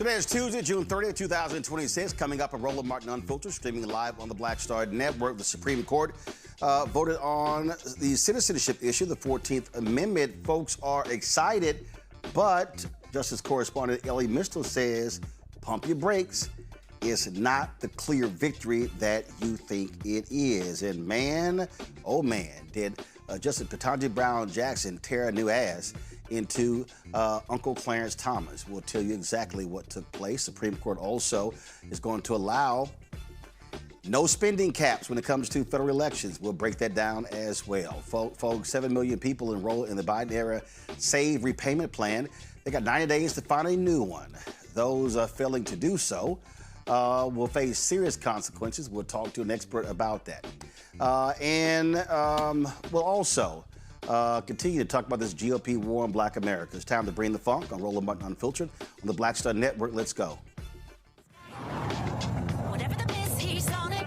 Today is Tuesday, June 30th, 2026. Coming up, a Roland Martin Unfiltered, streaming live on the Black Star Network. The Supreme Court voted on the citizenship issue, the 14th Amendment. Folks are excited, but Justice Correspondent Ellie Mistel says, pump your brakes. It's not the clear victory that you think it is. And man, oh man, did Justice Ketanji Brown Jackson tear a new ass into Uncle Clarence Thomas. We'll tell you exactly what took place. Supreme Court also is going to allow no spending caps when it comes to federal elections. We'll break that down as well. Folks, 7 million people enrolled in the Biden-era SAVE repayment plan. They got 90 days to find a new one. Those failing to do so will face serious consequences. We'll talk to an expert about that. We'll also continue to talk about this GOP war on Black America. It's time to bring the funk on Roland Martin Unfiltered on the Black Star Network. Let's go. Whatever the biz, he's on it.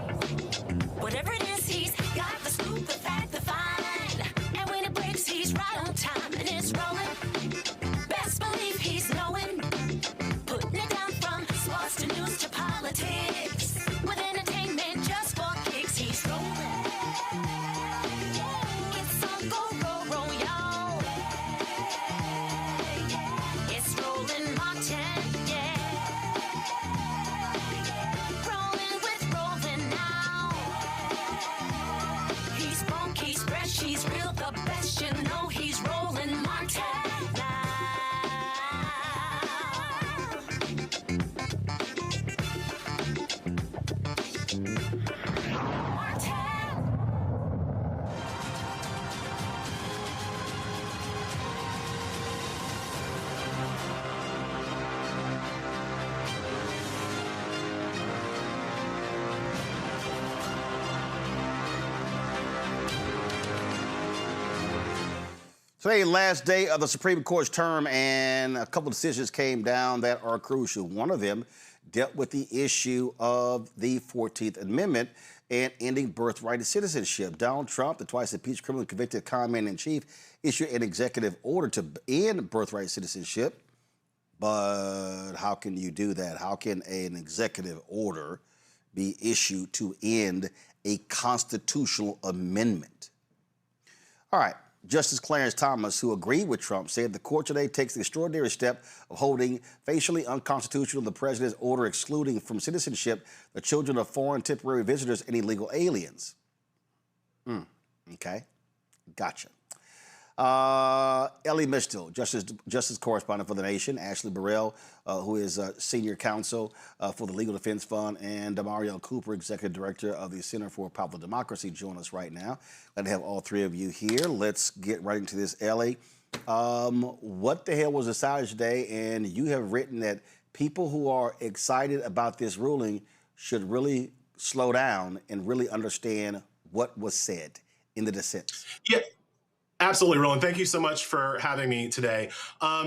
Whatever it is, he's got the scoop, the fact, the find. And when it breaks, he's right on time and it's rolling. Best believe he's knowing. Putting it down from sports to news to politics. With entertainment just for kicks, he's rolling. It's on go, y'all. It's Roland Martin, yeah. Rolling with Roland now. He's funk, he's fresh, he's real, the best. You know he's Roland Martin now. Martin. Today, last day of the Supreme Court's term, and a couple of decisions came down that are crucial. One of them dealt with the issue of the 14th Amendment and ending birthright citizenship. Donald Trump, the twice impeached criminally convicted con-man-in-chief, issued an executive order to end birthright citizenship. But how can you do that? How can an executive order be issued to end a constitutional amendment? All right. Justice Clarence Thomas, who agreed with Trump, said the court today takes the extraordinary step of holding facially unconstitutional the president's order excluding from citizenship the children of foreign temporary visitors and illegal aliens. Okay, gotcha. Ellie Mistel, Justice Correspondent for The Nation, Ashley Burrell, who is Senior Counsel for the Legal Defense Fund, and Damario Cooper, Executive Director of the Center for Popular Democracy, join us right now. Glad to have all three of you here. Let's get right into this. Ellie, what the hell was decided today? And you have written that people who are excited about this ruling should really slow down and really understand what was said in the dissents. Yeah. Absolutely, Roland. Thank you so much for having me today.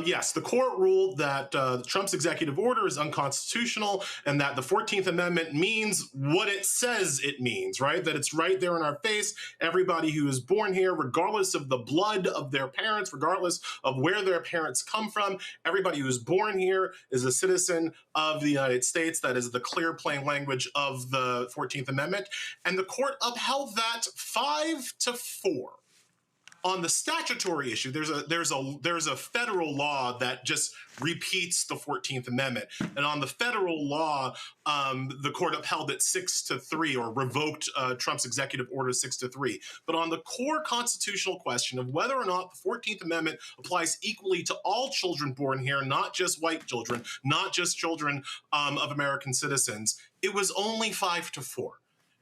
Yes, the court ruled that Trump's executive order is unconstitutional and that the 14th Amendment means what it says it means, right? That it's right there in our face. Everybody who is born here, regardless of the blood of their parents, regardless of where their parents come from, everybody who is born here is a citizen of the United States. That is the clear, plain language of the 14th Amendment. And the court upheld that 5-4. On the statutory issue, there's a federal law that just repeats the 14th Amendment, and on the federal law, the court upheld it 6-3, or revoked Trump's executive order 6-3. But on the core constitutional question of whether or not the 14th Amendment applies equally to all children born here, not just white children, not just children of American citizens, it was only 5-4.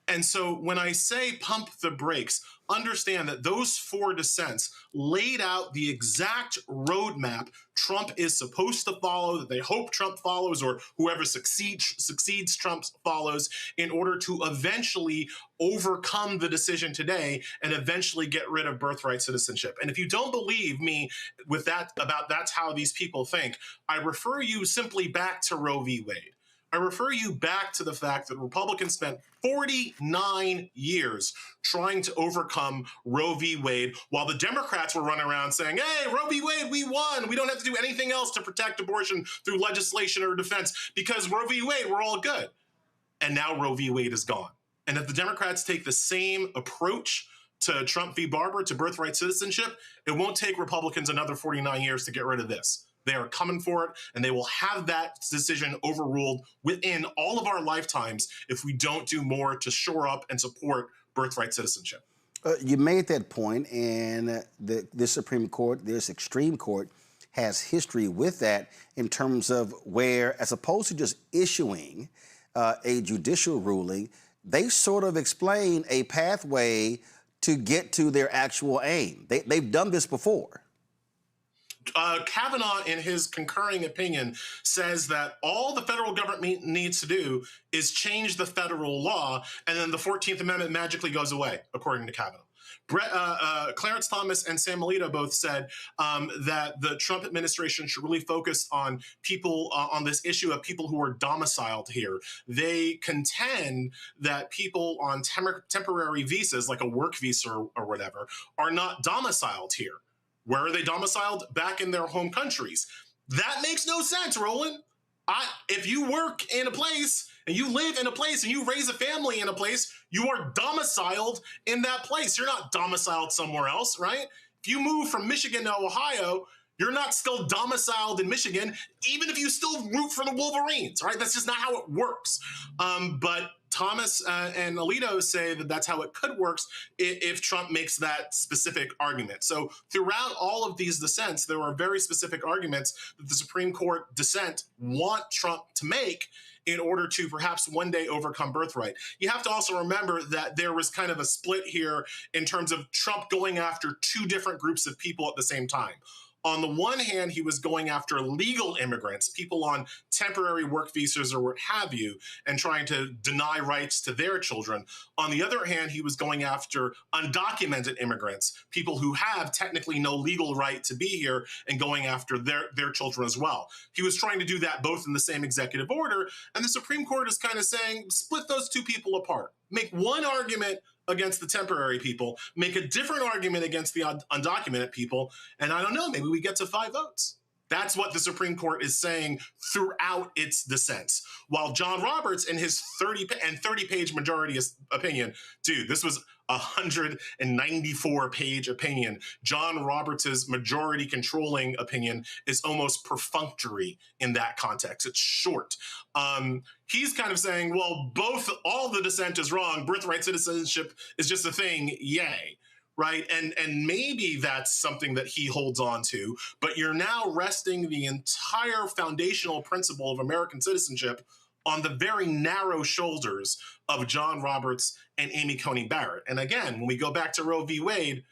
And so when I say pump the brakes, understand that those four dissents laid out the exact roadmap Trump is supposed to follow, that they hope Trump follows, or whoever succeeds Trump follows, in order to eventually overcome the decision today and eventually get rid of birthright citizenship. And if you don't believe me with that, about that's how these people think, I refer you simply back to Roe v. Wade. I refer you back to the fact that Republicans spent 49 years trying to overcome Roe v. Wade, while the Democrats were running around saying, hey, Roe v. Wade, we won. We don't have to do anything else to protect abortion through legislation or defense because Roe v. Wade, we're all good. And now Roe v. Wade is gone. And if the Democrats take the same approach to Trump v. Barber, to birthright citizenship, it won't take Republicans another 49 years to get rid of this. They are coming for it, and they will have that decision overruled within all of our lifetimes if we don't do more to shore up and support birthright citizenship. You made that point, and this Supreme Court, this extreme court, has history with that in terms of where, as opposed to just issuing a judicial ruling, they sort of explain a pathway to get to their actual aim. They've done this before. Kavanaugh, in his concurring opinion, says that all the federal government needs to do is change the federal law, and then the 14th Amendment magically goes away, according to Kavanaugh. Clarence Thomas and Sam Alito both said that the Trump administration should really focus on people, on this issue of people who are domiciled here. They contend that people on temporary visas, like a work visa or whatever, are not domiciled here. Where are they domiciled? Back in their home countries. That makes no sense, Roland. If you work in a place and you live in a place and you raise a family in a place, you are domiciled in that place. You're not domiciled somewhere else, right? If you move from Michigan to Ohio, you're not still domiciled in Michigan, even if you still root for the Wolverines, right? That's just not how it works. But Thomas and Alito say that that's how it could work if Trump makes that specific argument. So throughout all of these dissents, there are very specific arguments that the Supreme Court dissent want Trump to make in order to perhaps one day overcome birthright. You have to also remember that there was kind of a split here in terms of Trump going after two different groups of people at the same time. On the one hand, he was going after legal immigrants, people on temporary work visas or what have you, and trying to deny rights to their children. On the other hand, he was going after undocumented immigrants, people who have technically no legal right to be here, and going after their children as well. He was trying to do that both in the same executive order, and the Supreme Court is kind of saying, split those two people apart. Make one argument against the temporary people, make a different argument against the undocumented people, and I don't know, maybe we get to 5 votes. That's what the Supreme Court is saying throughout its dissents. While John Roberts, in his 30-page majority opinion, dude, this was a 194-page opinion. John Roberts's majority controlling opinion is almost perfunctory in that context. It's short. He's kind of saying, well, all the dissent is wrong. Birthright citizenship is just a thing. Yay. Right. And maybe that's something that he holds on to, but you're now resting the entire foundational principle of American citizenship on the very narrow shoulders of John Roberts and Amy Coney Barrett. And again, when we go back to Roe v. Wade,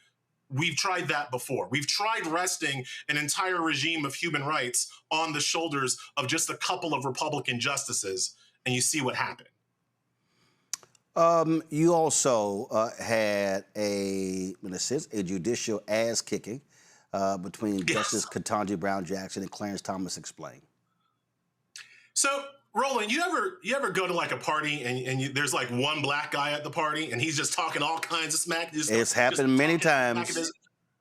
we've tried that before. We've tried resting an entire regime of human rights on the shoulders of just a couple of Republican justices, and you see what happened. You also had in a sense, a judicial ass-kicking between Justice Ketanji Brown Jackson and Clarence Thomas. Explain. So, Roland, you ever go to like a party and there's like one black guy at the party and he's just talking all kinds of smack? It's happened many times.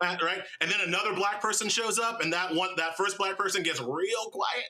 Right? And then another black person shows up and that first black person gets real quiet.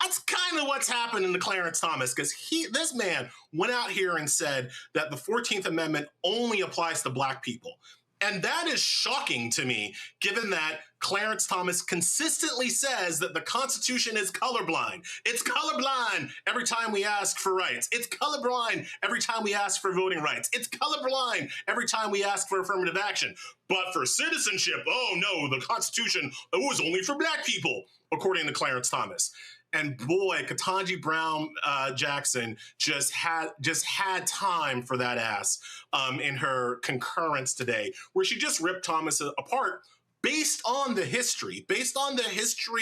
That's kind of what's happening to Clarence Thomas, because this man went out here and said that the 14th Amendment only applies to black people. And that is shocking to me, given that Clarence Thomas consistently says that the Constitution is colorblind. It's colorblind every time we ask for rights. It's colorblind every time we ask for voting rights. It's colorblind every time we ask for affirmative action. But for citizenship, oh no, the Constitution was only for black people, according to Clarence Thomas. And boy, Ketanji Brown Jackson just had time for that ass in her concurrence today, where she just ripped Thomas apart based on the history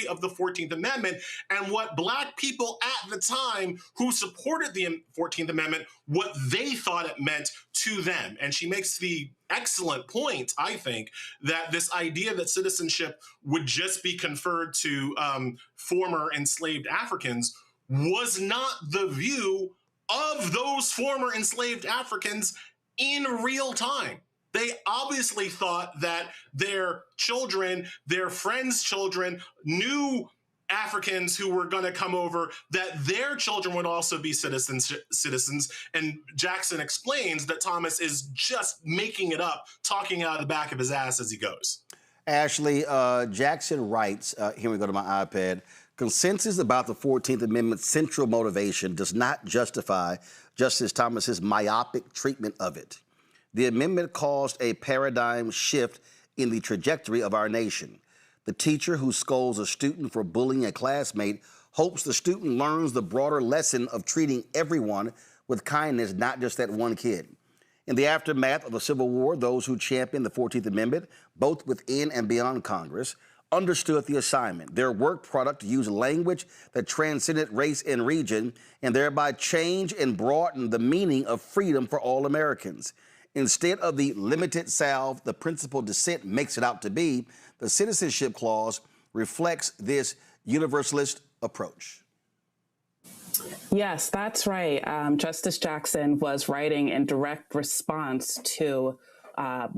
of the 14th Amendment and what black people at the time who supported the 14th Amendment, what they thought it meant to them. And she makes the excellent point, I think, that this idea that citizenship would just be conferred to former enslaved Africans was not the view of those former enslaved Africans in real time. They obviously thought that their children, their friends' children, knew Africans who were going to come over, that their children would also be citizens. And Jackson explains that Thomas is just making it up, talking out of the back of his ass as he goes. Ashley, Jackson writes, here we go to my iPad, consensus about the 14th Amendment's central motivation does not justify Justice Thomas's myopic treatment of it. The amendment caused a paradigm shift in the trajectory of our nation. The teacher who scolds a student for bullying a classmate hopes the student learns the broader lesson of treating everyone with kindness, not just that one kid. In the aftermath of the Civil War, those who championed the 14th Amendment, both within and beyond Congress, understood the assignment. Their work product used language that transcended race and region and thereby changed and broadened the meaning of freedom for all Americans. Instead of the limited salve the principal dissent makes it out to be, the Citizenship Clause reflects this universalist approach. Yes, that's right. Justice Jackson was writing in direct response to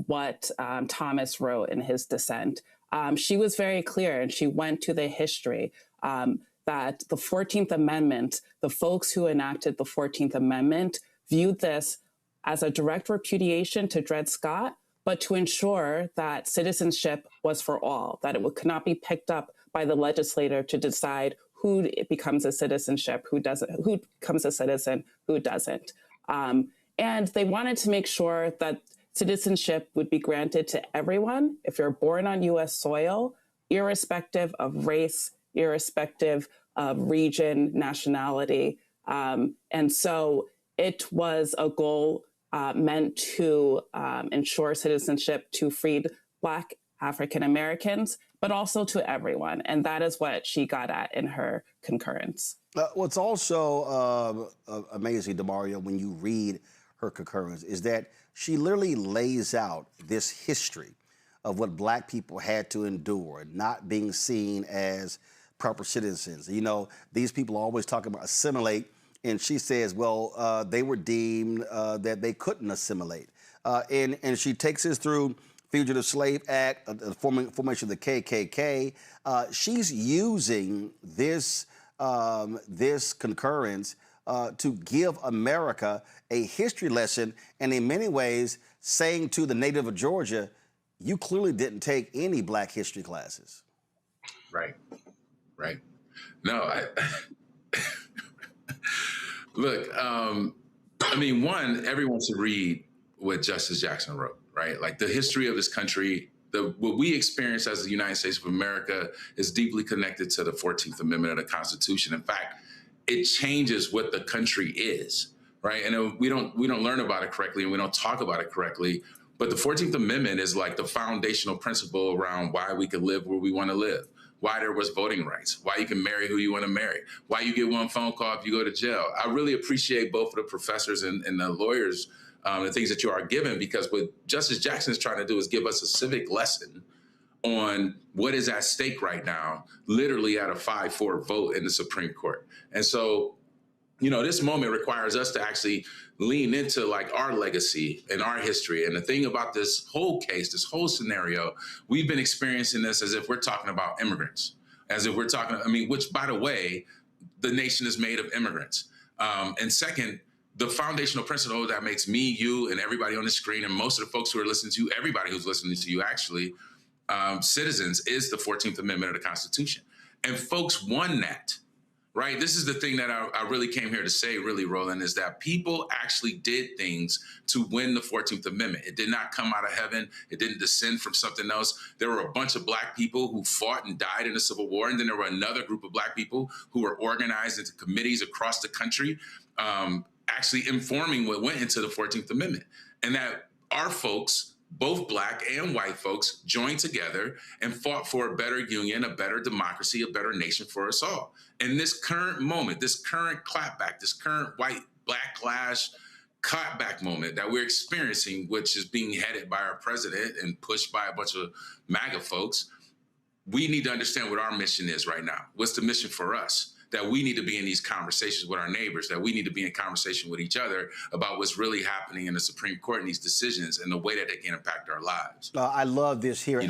what Thomas wrote in his dissent. She was very clear, and she went to the history that the 14th Amendment, the folks who enacted the 14th Amendment viewed this as a direct repudiation to Dred Scott, but to ensure that citizenship was for all, that it could not be picked up by the legislator to decide who becomes a citizenship, who doesn't, who becomes a citizen, who doesn't. And they wanted to make sure that citizenship would be granted to everyone if you're born on U.S. soil, irrespective of race, irrespective of region, nationality. And so it was a goal meant to ensure citizenship to freed Black African Americans, but also to everyone. And that is what she got at in her concurrence. What's also amazing, Demario, when you read her concurrence, is that she literally lays out this history of what Black people had to endure, not being seen as proper citizens. You know, these people always talk about assimilate, and she says, well, they were deemed that they couldn't assimilate. And she takes us through Fugitive Slave Act, the formation of the KKK. She's using this, this concurrence to give America a history lesson, and in many ways saying to the native of Georgia, you clearly didn't take any Black history classes. Right, right. No, look, I mean, one, everyone should read what Justice Jackson wrote, right? Like the history of this country, what we experience as the United States of America is deeply connected to the 14th Amendment of the Constitution. In fact, it changes what the country is, right? And we don't learn about it correctly, and we don't talk about it correctly. But the 14th Amendment is like the foundational principle around why we can live where we want to live, why there was voting rights, why you can marry who you want to marry, why you get one phone call if you go to jail. I really appreciate both of the professors and the lawyers, the things that you are given, because what Justice Jackson is trying to do is give us a civic lesson on what is at stake right now, literally at a 5-4 vote in the Supreme Court. And so, you know, this moment requires us to actually lean into like our legacy and our history. And the thing about this whole case, this whole scenario, we've been experiencing this as if we're talking about immigrants, as if we're talking, I mean, which, by the way, the nation is made of immigrants. And second, the foundational principle that makes me, you, and everybody on the screen, and most of the folks who are listening to you, everybody who's listening to you actually, citizens, is the 14th Amendment of the Constitution. And folks won that. Right? This is the thing that I really came here to say, really, Roland, is that people actually did things to win the 14th Amendment. It did not come out of heaven. It didn't descend from something else. There were a bunch of Black people who fought and died in the Civil War. And then there were another group of Black people who were organized into committees across the country, actually informing what went into the 14th Amendment. And that our folks, both Black and white folks, joined together and fought for a better union, a better democracy, a better nation for us all. In this current moment, this current clapback, this current white-Black clash clapback moment that we're experiencing, which is being headed by our president and pushed by a bunch of MAGA folks, we need to understand what our mission is right now. What's the mission for us? that we need to be in these conversations with our neighbors, that we need to be in conversation with each other about what's really happening in the Supreme Court and these decisions and the way that they can impact our lives. I love this here,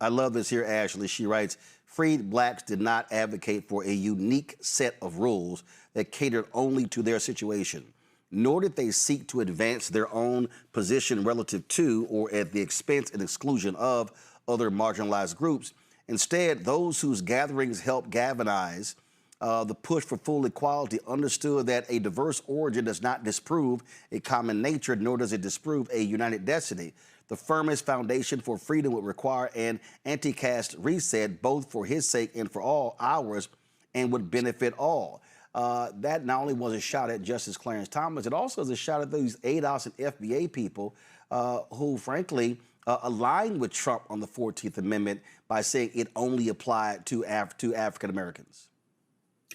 I love this here, Ashley. She writes, freed blacks did not advocate for a unique set of rules that catered only to their situation, nor did they seek to advance their own position relative to or at the expense and exclusion of other marginalized groups. Instead, those whose gatherings helped galvanize the push for full equality understood that a diverse origin does not disprove a common nature, nor does it disprove a united destiny. The firmest foundation for freedom would require an anti-caste reset, both for his sake and for all ours, and would benefit all. That not only was a shot at Justice Clarence Thomas, it also is a shot at those ADOS and FBA people who, frankly, aligned with Trump on the 14th Amendment by saying it only applied to African Americans.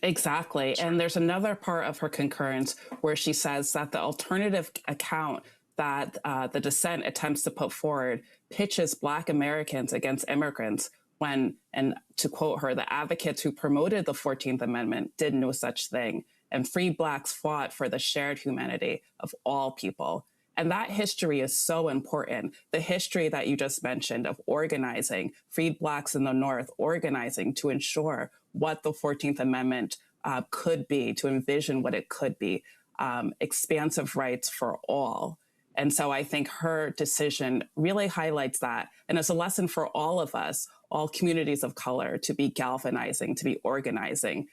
Exactly. And there's another part of her concurrence where she says that the alternative account that the dissent attempts to put forward pitches Black Americans against immigrants when, and to quote her, the advocates who promoted the 14th Amendment did no such thing, and free Blacks fought for the shared humanity of all people. And that history is so important. The history that you just mentioned of organizing, freed Blacks in the North organizing to ensure what the 14th Amendment could be, to envision what it could be, expansive rights for all. And so I think her decision really highlights that. And it's a lesson for all of us, all communities of color, to be galvanizing, to be organizing,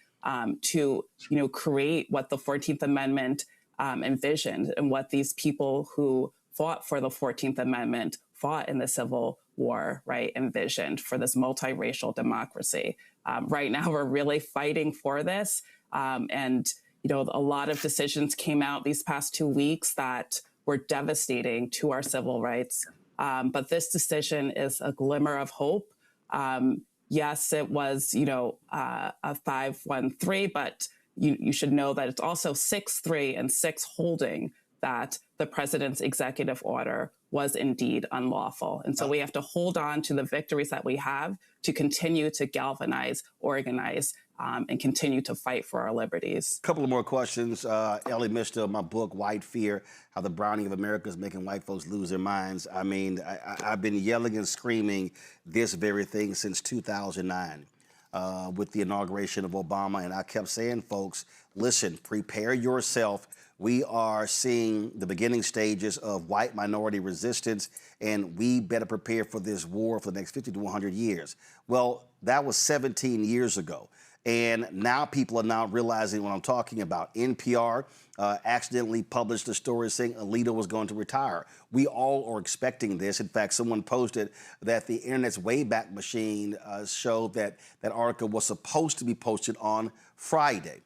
to create what the 14th Amendment envisioned and what these people who fought for the 14th Amendment, fought in the Civil War, right, envisioned for this multiracial democracy. Right now, we're really fighting for this. And a lot of decisions came out these past 2 weeks that were devastating to our civil rights. But this decision is a glimmer of hope. Yes, it was, a 5-1-3, but you should know that it's also 6-3 and 6 holding that the president's executive order was indeed unlawful. And so we have to hold on to the victories that we have to continue to galvanize, organize, and continue to fight for our liberties. A couple of more questions. Ellie Mistel, my book, White Fear, How the Browning of America is Making White Folks Lose Their Minds. I mean, I've been yelling and screaming this very thing since 2009 with the inauguration of Obama. And I kept saying, folks, listen, prepare yourself. We are seeing the beginning stages of white minority resistance, and we better prepare for this war for the next 50 to 100 years. Well, that was 17 years ago. And now people are now realizing what I'm talking about. NPR accidentally published a story saying Alito was going to retire. We all are expecting this. In fact, someone posted that the Internet's Wayback Machine showed that that article was supposed to be posted on Friday.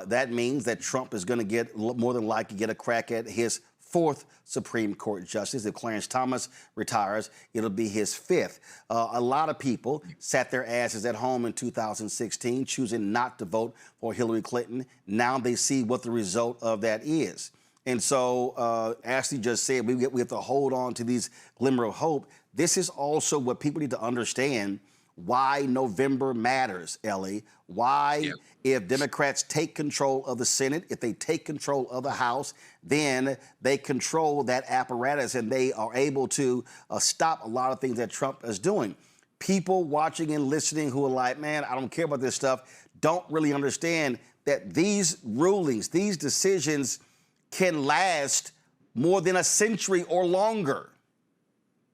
That means that Trump is going to get, more than likely, get a crack at his 4th Supreme Court justice. If Clarence Thomas retires, it'll be his 5th. A lot of people sat their asses at home in 2016, choosing not to vote for Hillary Clinton. Now they see what the result of that is. And so Ashley just said we have to hold on to these glimmer of hope. This is also what people need to understand, why November matters, Ellie. Why, if Democrats take control of the Senate, if they take control of the House, then they control that apparatus and they are able to stop a lot of things that Trump is doing. People watching and listening who are like, man, I don't care about this stuff, don't really understand that these rulings, these decisions can last more than a century or longer.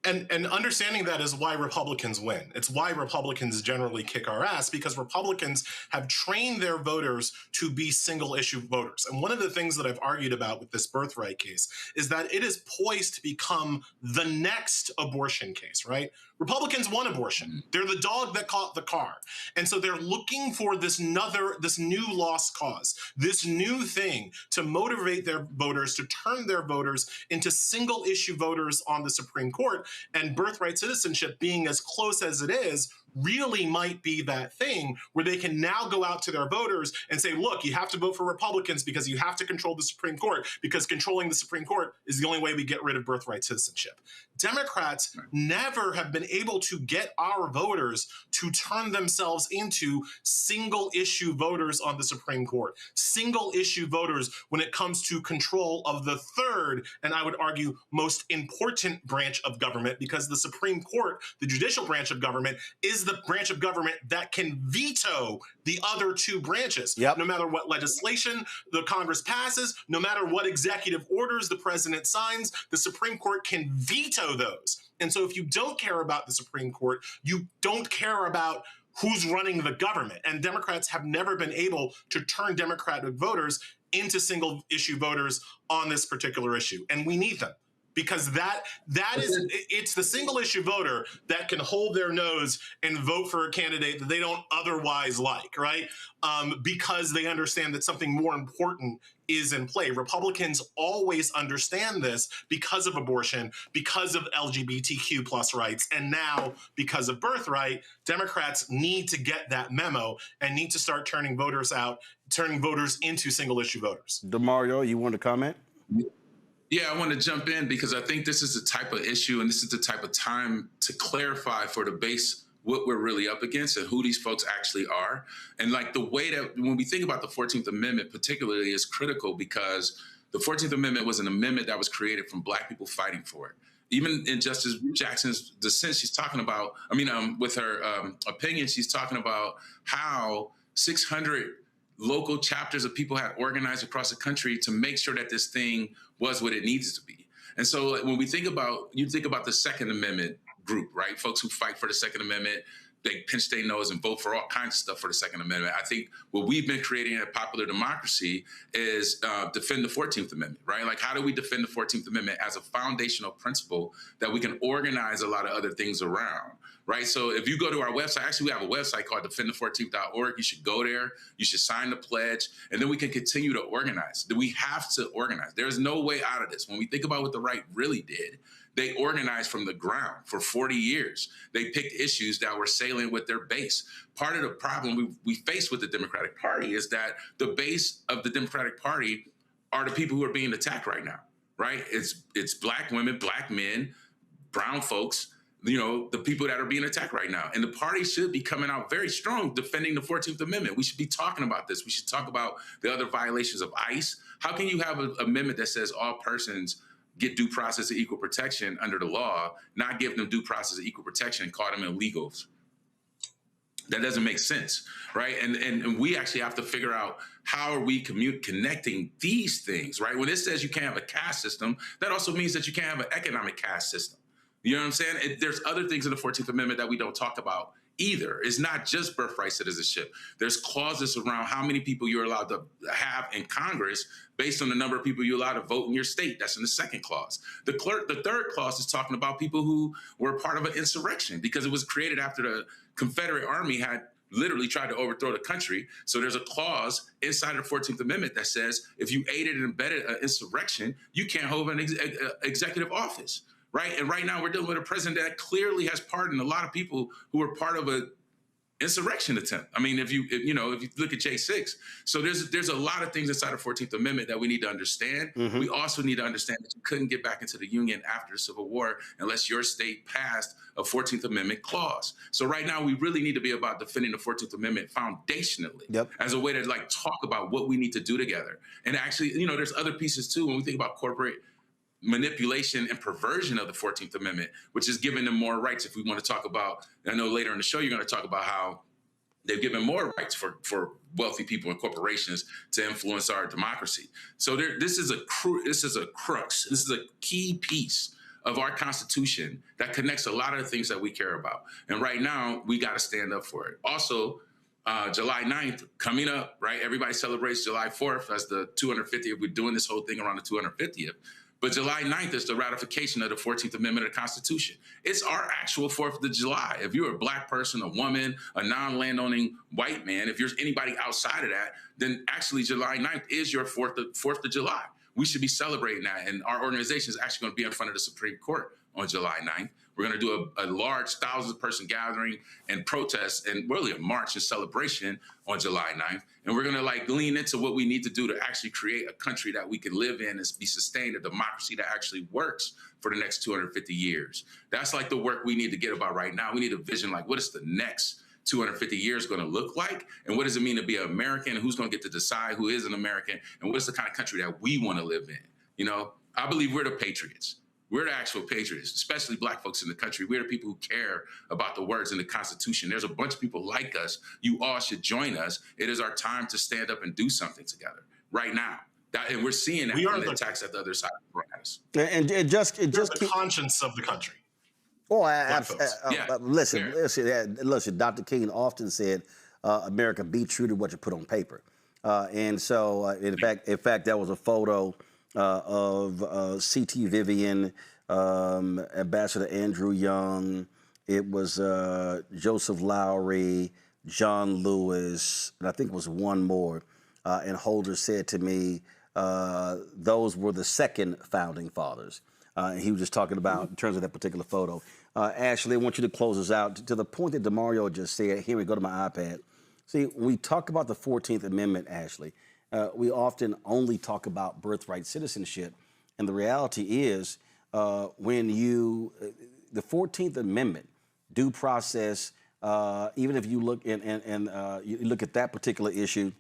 And understanding that is why Republicans win. It's why Republicans generally kick our ass, because Republicans have trained their voters to be single issue voters. And one of the things that I've argued about with this Birthright case is that it is poised to become the next abortion case, right? Republicans want abortion. They're the dog that caught the car. And so they're looking for this new lost cause, this new thing to motivate their voters, to turn their voters into single issue voters on the Supreme Court. And birthright citizenship, being as close as it is, really might be that thing where they can now go out to their voters and say, look, you have to vote for Republicans because you have to control the Supreme Court, because controlling the Supreme Court is the only way we get rid of birthright citizenship. Democrats never have been able to get our voters to turn themselves into single issue voters on the Supreme Court, single issue voters when it comes to control of the third, and I would argue most important branch of government, because the Supreme Court, the judicial branch of government, is the branch of government that can veto the other two branches. Yep. No matter what legislation the Congress passes, no matter what executive orders the president signs, the Supreme Court can veto those. And so if you don't care about the Supreme Court, you don't care about who's running the government. And Democrats have never been able to turn Democratic voters into single issue voters on this particular issue. And we need them, because it's the single issue voter that can hold their nose and vote for a candidate that they don't otherwise like, right? Because they understand that something more important is in play. Republicans always understand this because of abortion, because of LGBTQ plus rights, and now because of Birthright. Democrats need to get that memo and need to start turning voters into single issue voters. DeMario, you want to comment? Yeah, I want to jump in because I think this is the type of issue and this is the type of time to clarify for the base what we're really up against and who these folks actually are. And like the way that when we think about the 14th Amendment particularly is critical, because the 14th Amendment was an amendment that was created from Black people fighting for it. Even in Justice Jackson's dissent, she's talking about, with her opinion, she's talking about how 600 local chapters of people had organized across the country to make sure that this thing was what it needs to be. And so when we think about, you think about the Second Amendment group, right? Folks who fight for the Second Amendment, they pinch their nose and vote for all kinds of stuff for the Second Amendment. I think what we've been creating in a popular democracy is defend the 14th Amendment, right? Like, how do we defend the 14th Amendment as a foundational principle that we can organize a lot of other things around, right? So if you go to our website, actually we have a website called defendthe14th.org. You should go there, you should sign the pledge, and then we can continue to organize. We have to organize. There's no way out of this. When we think about what the right really did, they organized from the ground for 40 years. They picked issues that were salient with their base. Part of the problem we face with the Democratic Party is that the base of the Democratic Party are the people who are being attacked right now, right? It's Black women, Black men, brown folks, the people that are being attacked right now. And the party should be coming out very strong defending the 14th Amendment. We should be talking about this. We should talk about the other violations of ICE. How can you have an amendment that says all persons get due process of equal protection under the law, not give them due process of equal protection and call them illegals? That doesn't make sense, right? And we actually have to figure out how are we connecting these things, right? When it says you can't have a caste system, that also means that you can't have an economic caste system. You know what I'm saying? There's other things in the 14th Amendment that we don't talk about either. It's not just birthright citizenship. There's clauses around how many people you're allowed to have in Congress based on the number of people you're allowed to vote in your state. That's in the second clause. The third clause is talking about people who were part of an insurrection because it was created after the Confederate Army had literally tried to overthrow the country. So there's a clause inside of the 14th Amendment that says if you aided and abetted an insurrection, you can't hold an executive office. Right. And right now we're dealing with a president that clearly has pardoned a lot of people who were part of an insurrection attempt. I mean, if you look at J6, so there's a lot of things inside the 14th Amendment that we need to understand. Mm-hmm. We also need to understand that you couldn't get back into the Union after the Civil War unless your state passed a 14th Amendment clause. So right now we really need to be about defending the 14th Amendment foundationally as a way to talk about what we need to do together. And actually, there's other pieces too when we think about corporate manipulation and perversion of the 14th Amendment, which is giving them more rights. If we want to talk about, I know later in the show, you're going to talk about how they've given more rights for wealthy people and corporations to influence our democracy. So this is a crux. This is a key piece of our Constitution that connects a lot of the things that we care about. And right now, we got to stand up for it. Also, July 9th coming up, right? Everybody celebrates July 4th as the 250th. We're doing this whole thing around the 250th. But July 9th is the ratification of the 14th Amendment of the Constitution. It's our actual 4th of July. If you're a Black person, a woman, a non-landowning white man, if you're anybody outside of that, then actually July 9th is your 4th of July. We should be celebrating that. And our organization is actually going to be in front of the Supreme Court on July 9th. We're going to do a large 1,000-person gathering and protest and really a march and celebration on July 9th. And we're going to like lean into what we need to do to actually create a country that we can live in and be sustained, a democracy that actually works for the next 250 years. That's like the work we need to get about right now. We need a vision like, what is the next 250 years going to look like? And what does it mean to be an American? And who's going to get to decide who is an American? And what's the kind of country that we want to live in? You know, I believe we're the patriots. We're the actual patriots, especially Black folks in the country. We're the people who care about the words in the Constitution. There's a bunch of people like us. You all should join us. It is our time to stand up and do something together right now. And we're seeing that from the attacks at the other side of the grass. And it just the conscience of the country. Oh, listen. Dr. King often said, "America, be true to what you put on paper." And so, in fact, that was a photo of C.T. Vivian, Ambassador Andrew Young. It was Joseph Lowry, John Lewis, and I think it was one more. And Holder said to me, those were the second founding fathers. He was just talking about in terms of that particular photo. Ashley, I want you to close us out to the point that DeMario just said. Here we go to my iPad. See, when we talk about the 14th Amendment, Ashley, we often only talk about birthright citizenship. And the reality is when the 14th Amendment, due process, even if you look you look at that particular issue,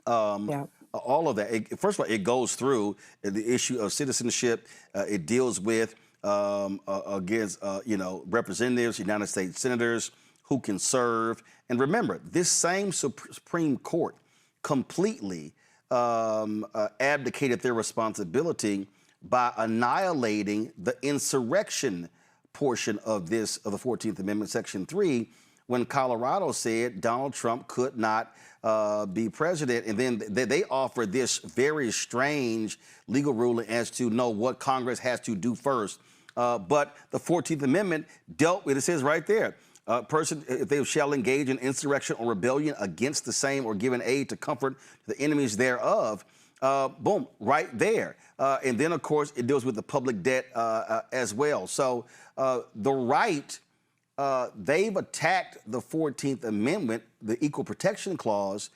all of that, first of all, it goes through the issue of citizenship. It deals with against, representatives, United States senators who can serve. And remember, this same Supreme Court completely abdicated their responsibility by annihilating the insurrection portion of the 14th Amendment, Section 3, when Colorado said Donald Trump could not be president. And then they offered this very strange legal ruling as to know what Congress has to do first. But the 14th Amendment dealt with, it says right there, person, if they shall engage in insurrection or rebellion against the same or given aid to comfort the enemies thereof, boom, right there. And then, of course, it deals with the public debt as well. So the right, they've attacked the 14th Amendment, the Equal Protection Clause.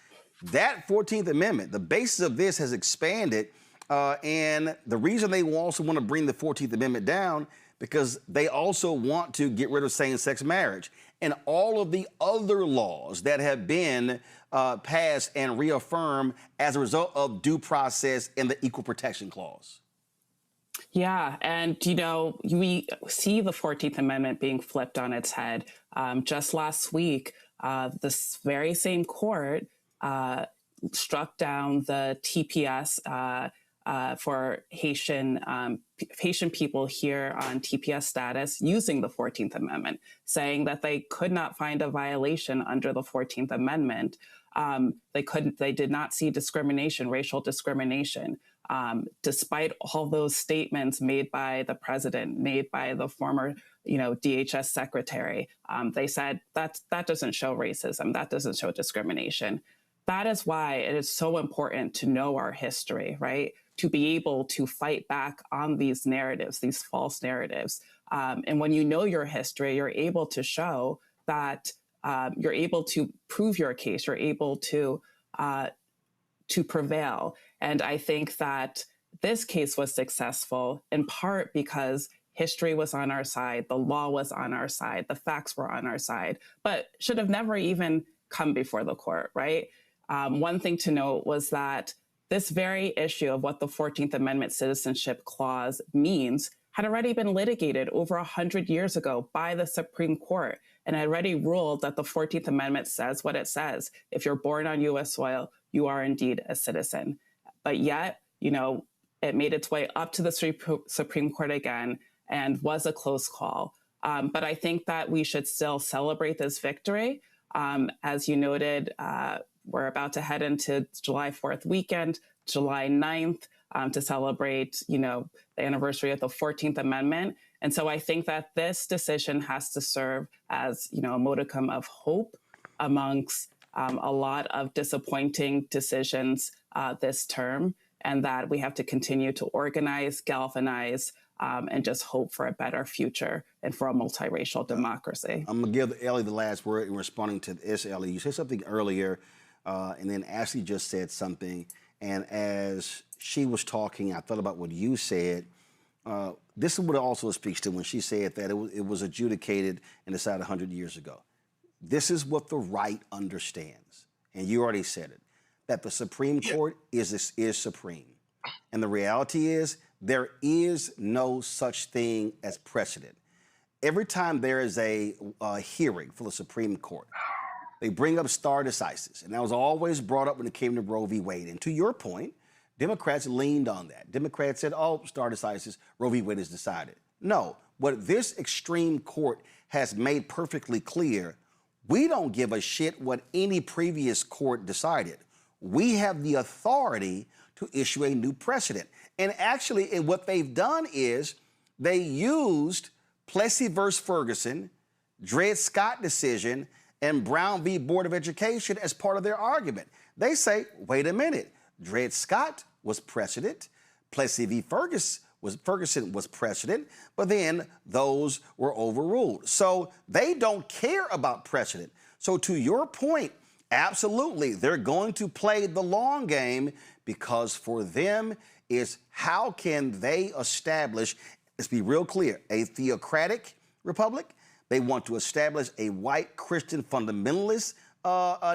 That 14th Amendment, the basis of this has expanded. And the reason they also want to bring the 14th Amendment down, because they also want to get rid of same-sex marriage and all of the other laws that have been passed and reaffirmed as a result of due process and the Equal Protection Clause. Yeah, and, we see the 14th Amendment being flipped on its head. Just last week, this very same court struck down the TPS for Haitian people here on TPS status using the 14th Amendment, saying that they could not find a violation under the 14th Amendment. They did not see discrimination, racial discrimination, despite all those statements made by the president, made by the former, DHS secretary. They said that doesn't show racism, that doesn't show discrimination. That is why it is so important to know our history, right? To be able to fight back on these narratives, these false narratives. And when you know your history, you're able to show that you're able to prove your case, you're able to prevail. And I think that this case was successful in part because history was on our side, the law was on our side, the facts were on our side, but should have never even come before the court, right? One thing to note was that this very issue of what the 14th Amendment Citizenship Clause means had already been litigated over 100 years ago by the Supreme Court and had already ruled that the 14th Amendment says what it says. If you're born on U.S. soil, you are indeed a citizen. But yet, it made its way up to the Supreme Court again and was a close call. But I think that we should still celebrate this victory. As you noted, we're about to head into July 4th weekend, July 9th, to celebrate, the anniversary of the 14th Amendment. And so I think that this decision has to serve as, a modicum of hope amongst a lot of disappointing decisions this term, and that we have to continue to organize, galvanize, and just hope for a better future and for a multiracial democracy. I'm going to give Ellie the last word in responding to this, Ellie. You said something earlier, and then Ashley just said something. And as she was talking, I thought about what you said. This is what it also speaks to when she said that it was adjudicated and decided 100 years ago. This is what the right understands. And you already said it, that the Supreme Court is supreme. And the reality is there is no such thing as precedent. Every time there is a hearing for the Supreme Court, they bring up stare decisis. And that was always brought up when it came to Roe v. Wade. And to your point, Democrats leaned on that. Democrats said, oh, stare decisis, Roe v. Wade is decided. No, what this extreme court has made perfectly clear, we don't give a shit what any previous court decided. We have the authority to issue a new precedent. And actually, and what they've done is they used Plessy v. Ferguson, Dred Scott decision, and Brown v. Board of Education as part of their argument. They say, wait a minute, Dred Scott was precedent, Plessy v. Ferguson was precedent, but then those were overruled. So they don't care about precedent. So to your point, absolutely, they're going to play the long game because for them is how can they establish, let's be real clear, a theocratic republic. They want to establish a white Christian fundamentalist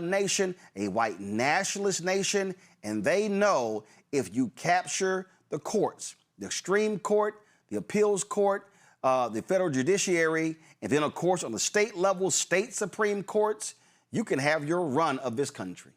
nation, a white nationalist nation, and they know if you capture the courts, the extreme court, the appeals court, the federal judiciary, and then, of course, on the state level, state Supreme Courts, you can have your run of this country.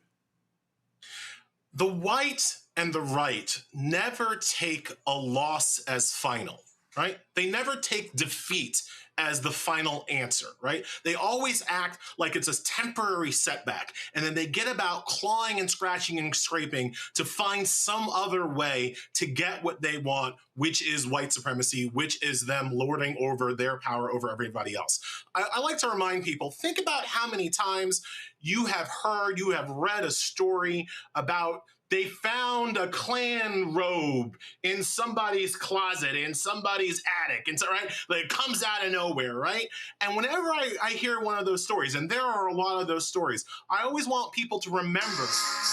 The white and the right never take a loss as final, right? They never take defeat as the final answer, right? They always act like it's a temporary setback, and then they get about clawing and scratching and scraping to find some other way to get what they want, which is white supremacy, which is them lording over their power over everybody else. I like to remind people, think about how many times you have heard, you have read a story about they found a Klan robe in somebody's closet, in somebody's attic, and so, right? Like, it comes out of nowhere, right? And whenever I hear one of those stories, and there are a lot of those stories, I always want people to remember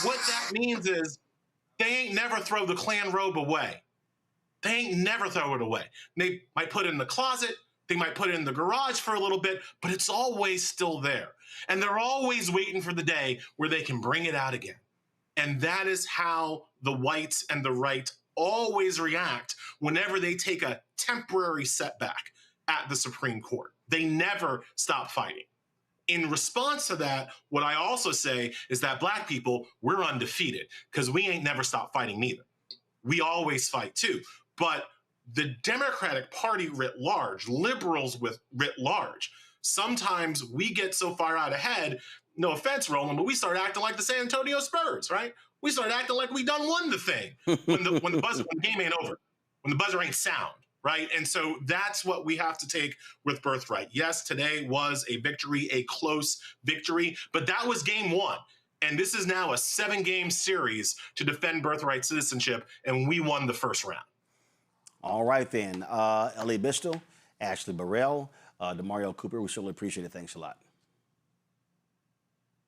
what that means is they ain't never throw the Klan robe away. They ain't never throw it away. They might put it in the closet, they might put it in the garage for a little bit, but it's always still there. And they're always waiting for the day where they can bring it out again. And that is how the whites and the right always react whenever they take a temporary setback at the Supreme Court. They never stop fighting. In response to that, what I also say is that Black people, we're undefeated because we ain't never stopped fighting neither. We always fight too. But the Democratic Party writ large, liberals writ large, sometimes we get so far out ahead, no offense, Roland, but we start acting like the San Antonio Spurs, right? We start acting like we done won the thing when the game ain't over, when the buzzer ain't sound, right? And so that's what we have to take with Birthright. Yes, today was a victory, a close victory, but that was game one. And this is now a 7-game series to defend Birthright citizenship, and we won the first round. All right, then. Ellie Bistel, Ashley Burrell, DeMario Cooper, we certainly appreciate it. Thanks a lot.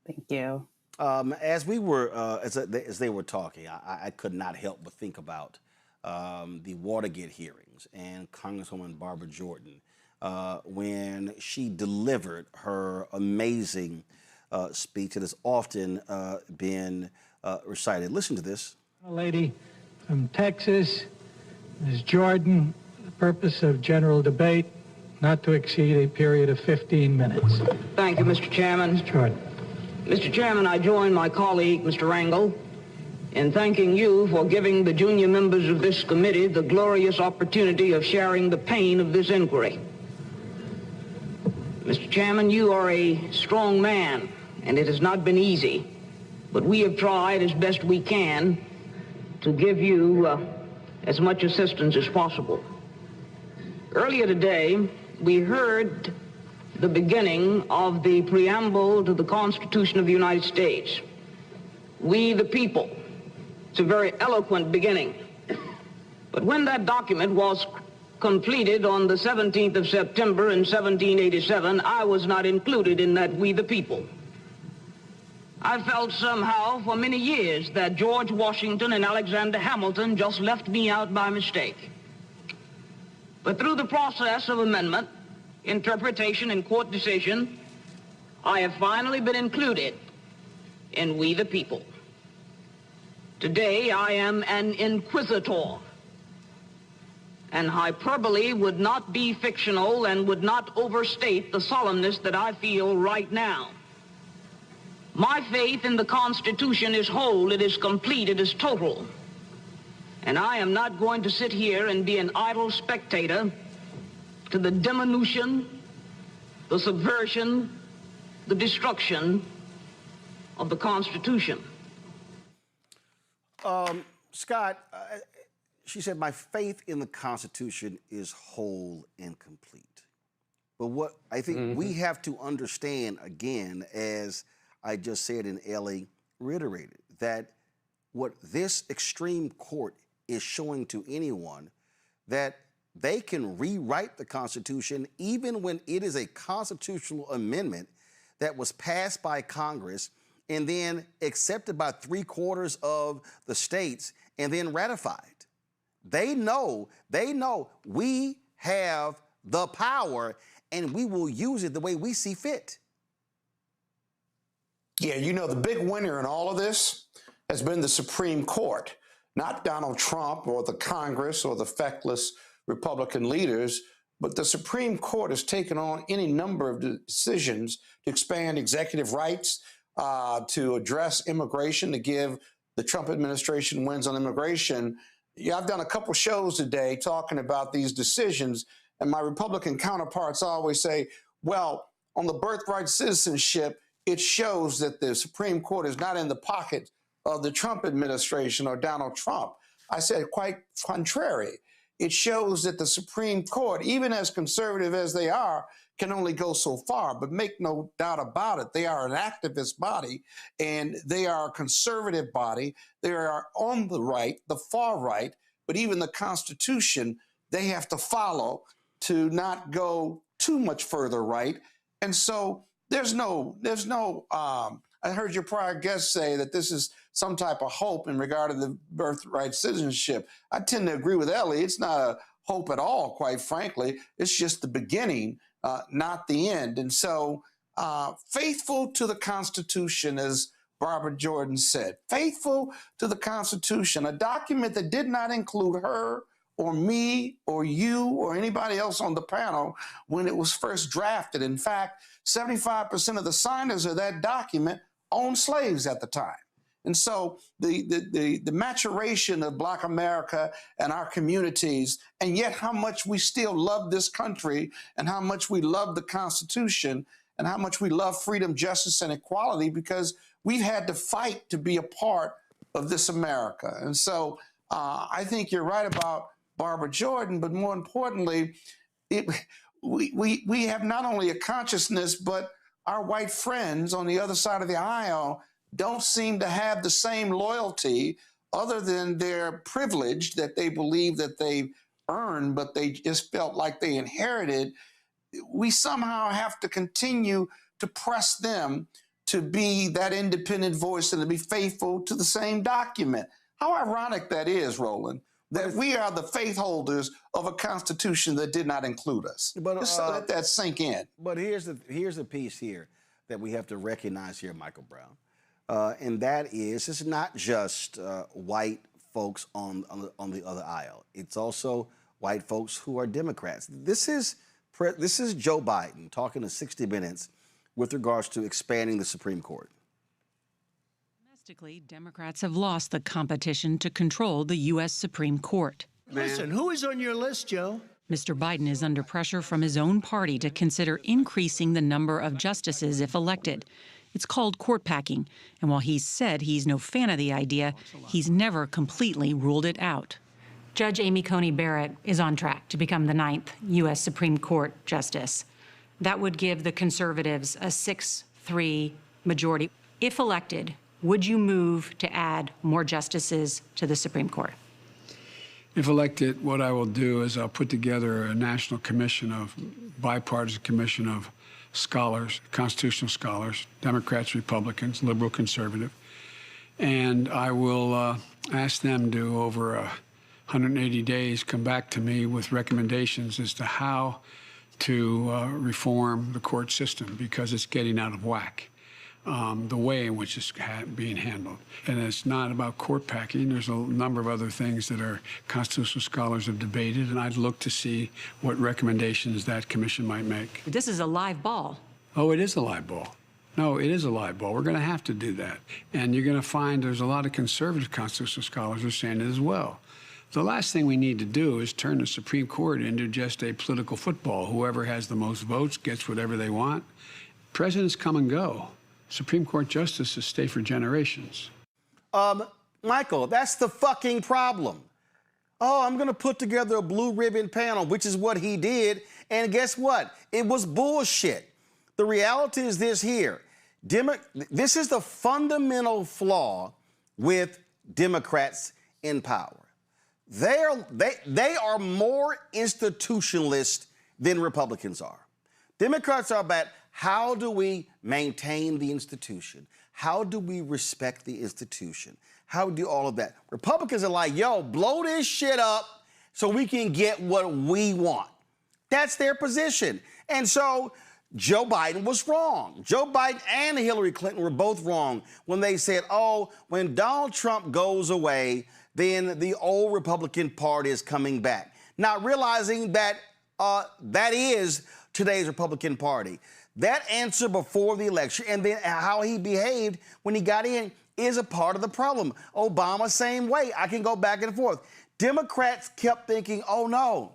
Thank you. As we were, as they were talking, I could not help but think about the Watergate hearings and Congresswoman Barbara Jordan when she delivered her amazing speech that has often been recited. Listen to this. A lady from Texas, Ms. Jordan, for the purpose of general debate, not to exceed a period of 15 minutes. Thank you, Mr. Chairman. Ms. Jordan. Mr. Chairman, I join my colleague, Mr. Rangel, in thanking you for giving the junior members of this committee the glorious opportunity of sharing the pain of this inquiry. Mr. Chairman, you are a strong man, and it has not been easy, but we have tried as best we can to give you as much assistance as possible. Earlier today, we heard the beginning of the preamble to the Constitution of the United States. We the people. It's a very eloquent beginning. But when that document was completed on the 17th of September in 1787, I was not included in that we the people. I felt somehow for many years that George Washington and Alexander Hamilton just left me out by mistake. But through the process of amendment, interpretation, and court decision, I have finally been included in we the people. Today I am an inquisitor, and hyperbole would not be fictional and would not overstate the solemnness that I feel right now. My faith in the Constitution is whole, it is complete, it is total. And I am not going to sit here and be an idle spectator to the diminution, the subversion, the destruction of the Constitution. Scott, she said, my faith in the Constitution is whole and complete. But what I think we have to understand, again, as I just said and Ellie reiterated, that what this extreme court is showing to anyone, that they can rewrite the Constitution even when it is a constitutional amendment that was passed by Congress and then accepted by 3/4 of the states and then ratified. They know we have the power and we will use it the way we see fit. Yeah, you know, the big winner in all of this has been the Supreme Court, not Donald Trump or the Congress or the feckless Republican leaders, but the Supreme Court has taken on any number of decisions to expand executive rights, to address immigration, to give the Trump administration wins on immigration. Yeah, I've done a couple shows today talking about these decisions, and my Republican counterparts always say, well, on the birthright citizenship, it shows that the Supreme Court is not in the pocket of the Trump administration or Donald Trump. I said quite contrary. It shows that the Supreme Court, even as conservative as they are, can only go so far. But make no doubt about it, they are an activist body and they are a conservative body. They are on the right, the far right, but even the Constitution, they have to follow to not go too much further right. And so there's no, I heard your prior guest say that this is some type of hope in regard to the birthright citizenship. I tend to agree with Ellie. It's not a hope at all, quite frankly. It's just the beginning, not the end. And so faithful to the Constitution, as Barbara Jordan said, faithful to the Constitution, a document that did not include her or me or you or anybody else on the panel when it was first drafted. In fact, 75% of the signers of that document owned slaves at the time. And so the maturation of Black America and our communities, and yet how much we still love this country and how much we love the Constitution and how much we love freedom, justice, and equality, because we've had to fight to be a part of this America. And so I think you're right about Barbara Jordan, but more importantly, we have not only a consciousness, but our white friends on the other side of the aisle don't seem to have the same loyalty, other than their privilege that they believe that they've earned, but they just felt like they inherited. We somehow have to continue to press them to be that independent voice and to be faithful to the same document. How ironic that is, Roland, that we are the faith holders of a Constitution that did not include us. But, just let that sink in. But here's the piece here that we have to recognize here, Michael Brown, and that is it's not just white folks on the other aisle. It's also white folks who are Democrats. This is Joe Biden talking to 60 Minutes with regards to expanding the Supreme Court. Domestically, Democrats have lost the competition to control the U.S. Supreme Court. Listen, who is on your list, Joe? Mr. Biden is under pressure from his own party to consider increasing the number of justices if elected. It's called court packing, and while he's said he's no fan of the idea, he's never completely ruled it out. Judge Amy Coney Barrett is on track to become the 9th U.S. Supreme Court justice. That would give the conservatives a 6-3 majority. If elected, would you move to add more justices to the Supreme Court? If elected, what I will do is I'll put together a national commission bipartisan commission of scholars, constitutional scholars, Democrats, Republicans, liberal, conservative, and I will ask them to, over 180 days, come back to me with recommendations as to how to reform the court system, because it's getting out of whack. The way in which it's being handled. And it's not about court packing. There's a number of other things that our constitutional scholars have debated, and I'd look to see what recommendations that commission might make. This is a live ball. Oh, it is a live ball. No, it is a live ball. We're going to have to do that. And you're going to find there's a lot of conservative constitutional scholars who are saying it as well. The last thing we need to do is turn the Supreme Court into just a political football. Whoever has the most votes gets whatever they want. Presidents come and go. Supreme Court justices stay for generations. Michael, that's the fucking problem. Oh, I'm going to put together a blue ribbon panel, which is what he did. And guess what? It was bullshit. The reality is this here. This is the fundamental flaw with Democrats in power. They are more institutionalist than Republicans are. Democrats are about how do we maintain the institution? How do we respect the institution? How do we do all of that? Republicans are like, yo, blow this shit up so we can get what we want. That's their position. And so Joe Biden was wrong. Joe Biden and Hillary Clinton were both wrong when they said, oh, when Donald Trump goes away, then the old Republican Party is coming back. Not realizing that that is today's Republican Party. That answer before the election and then how he behaved when he got in is a part of the problem. Obama, same way. I can go back and forth. Democrats kept thinking, oh, no,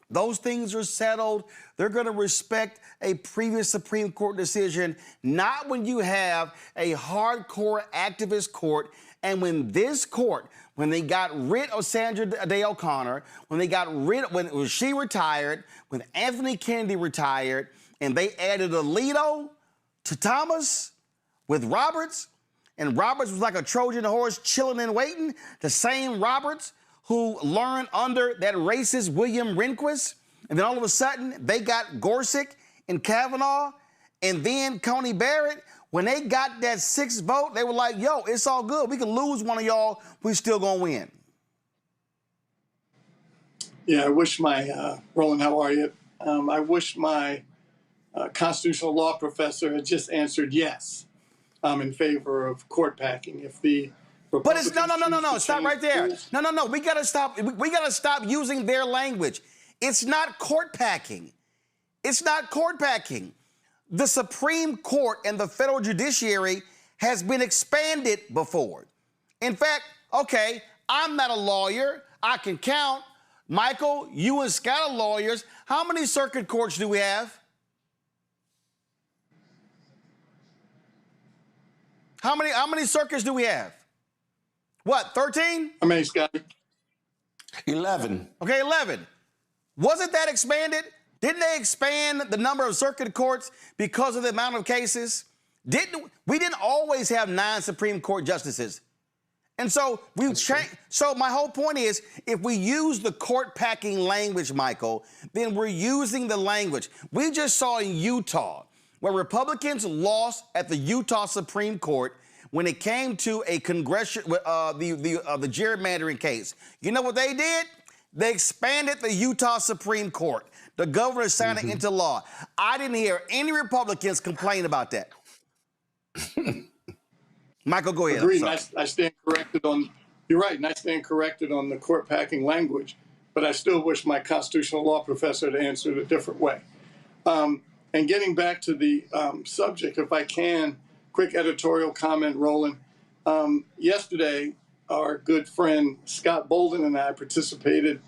those things are settled. They're going to respect a previous Supreme Court decision, not when you have a hardcore activist court. And when this court, when they got rid of Sandra Day O'Connor, when she retired, when Anthony Kennedy retired, and they added Alito to Thomas with Roberts, and Roberts was like a Trojan horse chilling and waiting, the same Roberts who learned under that racist William Rehnquist, and then all of a sudden they got Gorsuch and Kavanaugh, and then Coney Barrett. When they got that 6th vote, they were like, yo, it's all good. We can lose one of y'all, we still gonna win. Yeah, I wish Roland, how are you? I wish my constitutional law professor had just answered yes. I'm in favor of court packing. If the But it's no. Stop right there. No. We gotta stop. We gotta stop using their language. It's not court packing. It's not court packing. The Supreme Court and the federal judiciary has been expanded before. In fact, okay, I'm not a lawyer. I can count. Michael, you and Scott are lawyers. How many circuit courts do we have? How many circuits do we have? What, 13? How many, Scott? 11. Okay, 11. Wasn't that expanded? Didn't they expand the number of circuit courts because of the amount of cases? We didn't always have 9 Supreme Court justices. And so we've changed. So my whole point is, if we use the court packing language, Michael, then we're using the language. We just saw in Utah where Republicans lost at the Utah Supreme Court when it came to a the gerrymandering case. You know what they did? They expanded the Utah Supreme Court. The governor signed it into law. I didn't hear any Republicans complain about that. Michael, go ahead. Agreed. I stand corrected on. You're right, and I stand corrected on the court packing language. But I still wish my constitutional law professor had answered it a different way. And getting back to the subject, if I can, quick editorial comment, Roland. Yesterday, our good friend Scott Bolden and I participated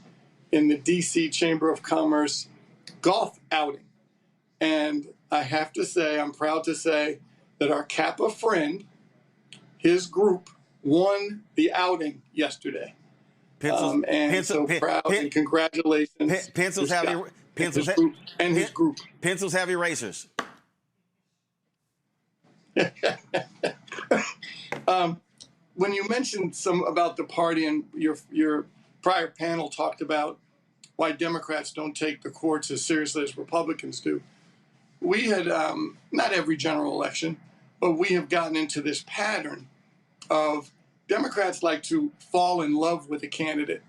in the D.C. Chamber of Commerce golf outing. And I have to say, I'm proud to say that our Kappa friend, his group, won the outing yesterday. And congratulations. Pencils have his group. Pencils have erasers. When you mentioned some about the party and your prior panel talked about why Democrats don't take the courts as seriously as Republicans do. We had, not every general election, but we have gotten into this pattern of Democrats like to fall in love with a candidate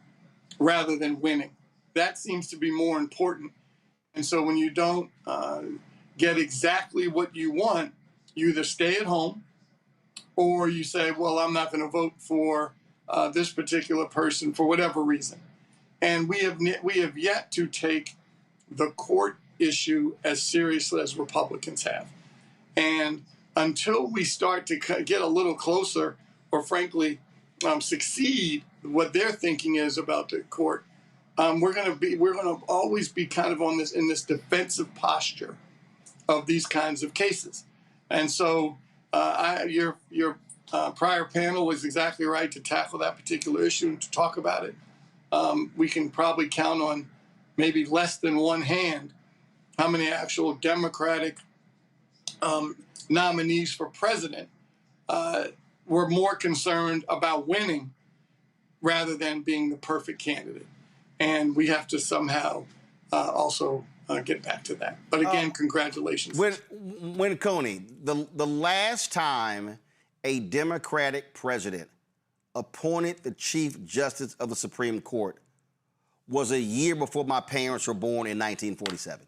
rather than winning. That seems to be more important. And so when you don't get exactly what you want, you either stay at home or you say, well, I'm not going to vote for this particular person for whatever reason. And we have yet to take the court issue as seriously as Republicans have. And until we start to get a little closer, or frankly, succeed what their thinking is about the court, we're going to always be kind of in this defensive posture of these kinds of cases. And so your prior panel was exactly right to tackle that particular issue and to talk about it. We can probably count on maybe less than one hand how many actual Democratic nominees for president were more concerned about winning rather than being the perfect candidate. And we have to somehow also get back to that. But again, congratulations. When Coney, the last time a Democratic president appointed the Chief Justice of the Supreme Court was a year before my parents were born in 1947.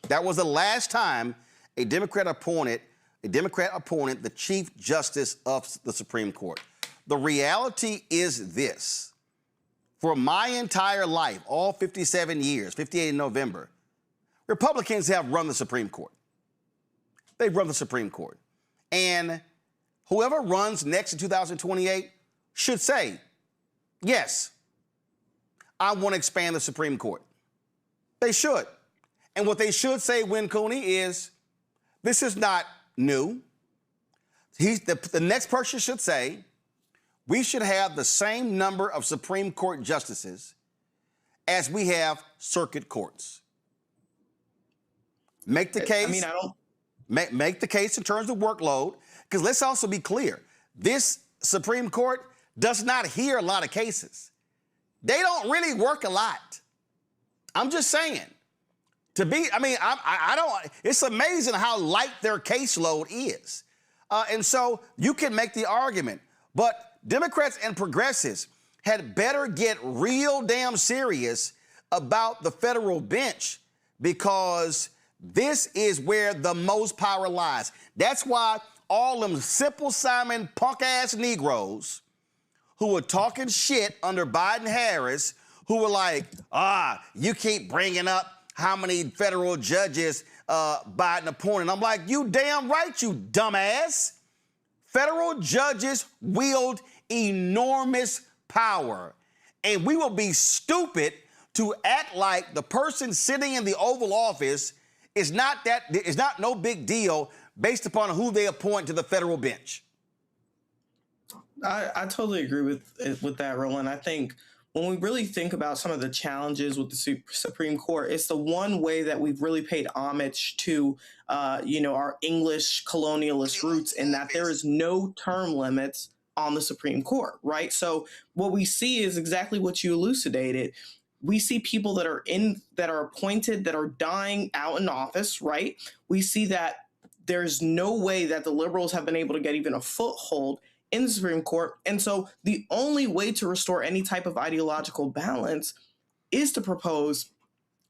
That was the last time a Democrat appointed the Chief Justice of the Supreme Court. The reality is this. For my entire life, all 57 years, 58 in November, Republicans have run the Supreme Court. They've run the Supreme Court. And whoever runs next in 2028 should say, yes, I want to expand the Supreme Court. They should. And what they should say, Win Cooney, is this is not new. The next person should say, we should have the same number of Supreme Court justices as we have circuit courts. Make the case. Make the case in terms of workload, because let's also be clear. This Supreme Court does not hear a lot of cases. They don't really work a lot. I'm just saying. It's amazing how light their caseload is. And so you can make the argument, but Democrats and progressives had better get real damn serious about the federal bench, because this is where the most power lies. That's why all them Simple Simon punk-ass Negroes who were talking shit under Biden-Harris, who were like, you keep bringing up how many federal judges Biden appointed. I'm like, you damn right, you dumbass. Federal judges wield enormous power, and we will be stupid to act like the person sitting in the Oval Office is not no big deal based upon who they appoint to the federal bench. I totally agree with that, Roland. I think when we really think about some of the challenges with the Supreme Court, it's the one way that we've really paid homage to, our English colonialist roots, in that there is no term limits on the Supreme Court, right? So what we see is exactly what you elucidated. We see people that are appointed, that are dying out in office, right? We see that there's no way that the liberals have been able to get even a foothold in the Supreme Court. And so the only way to restore any type of ideological balance is to propose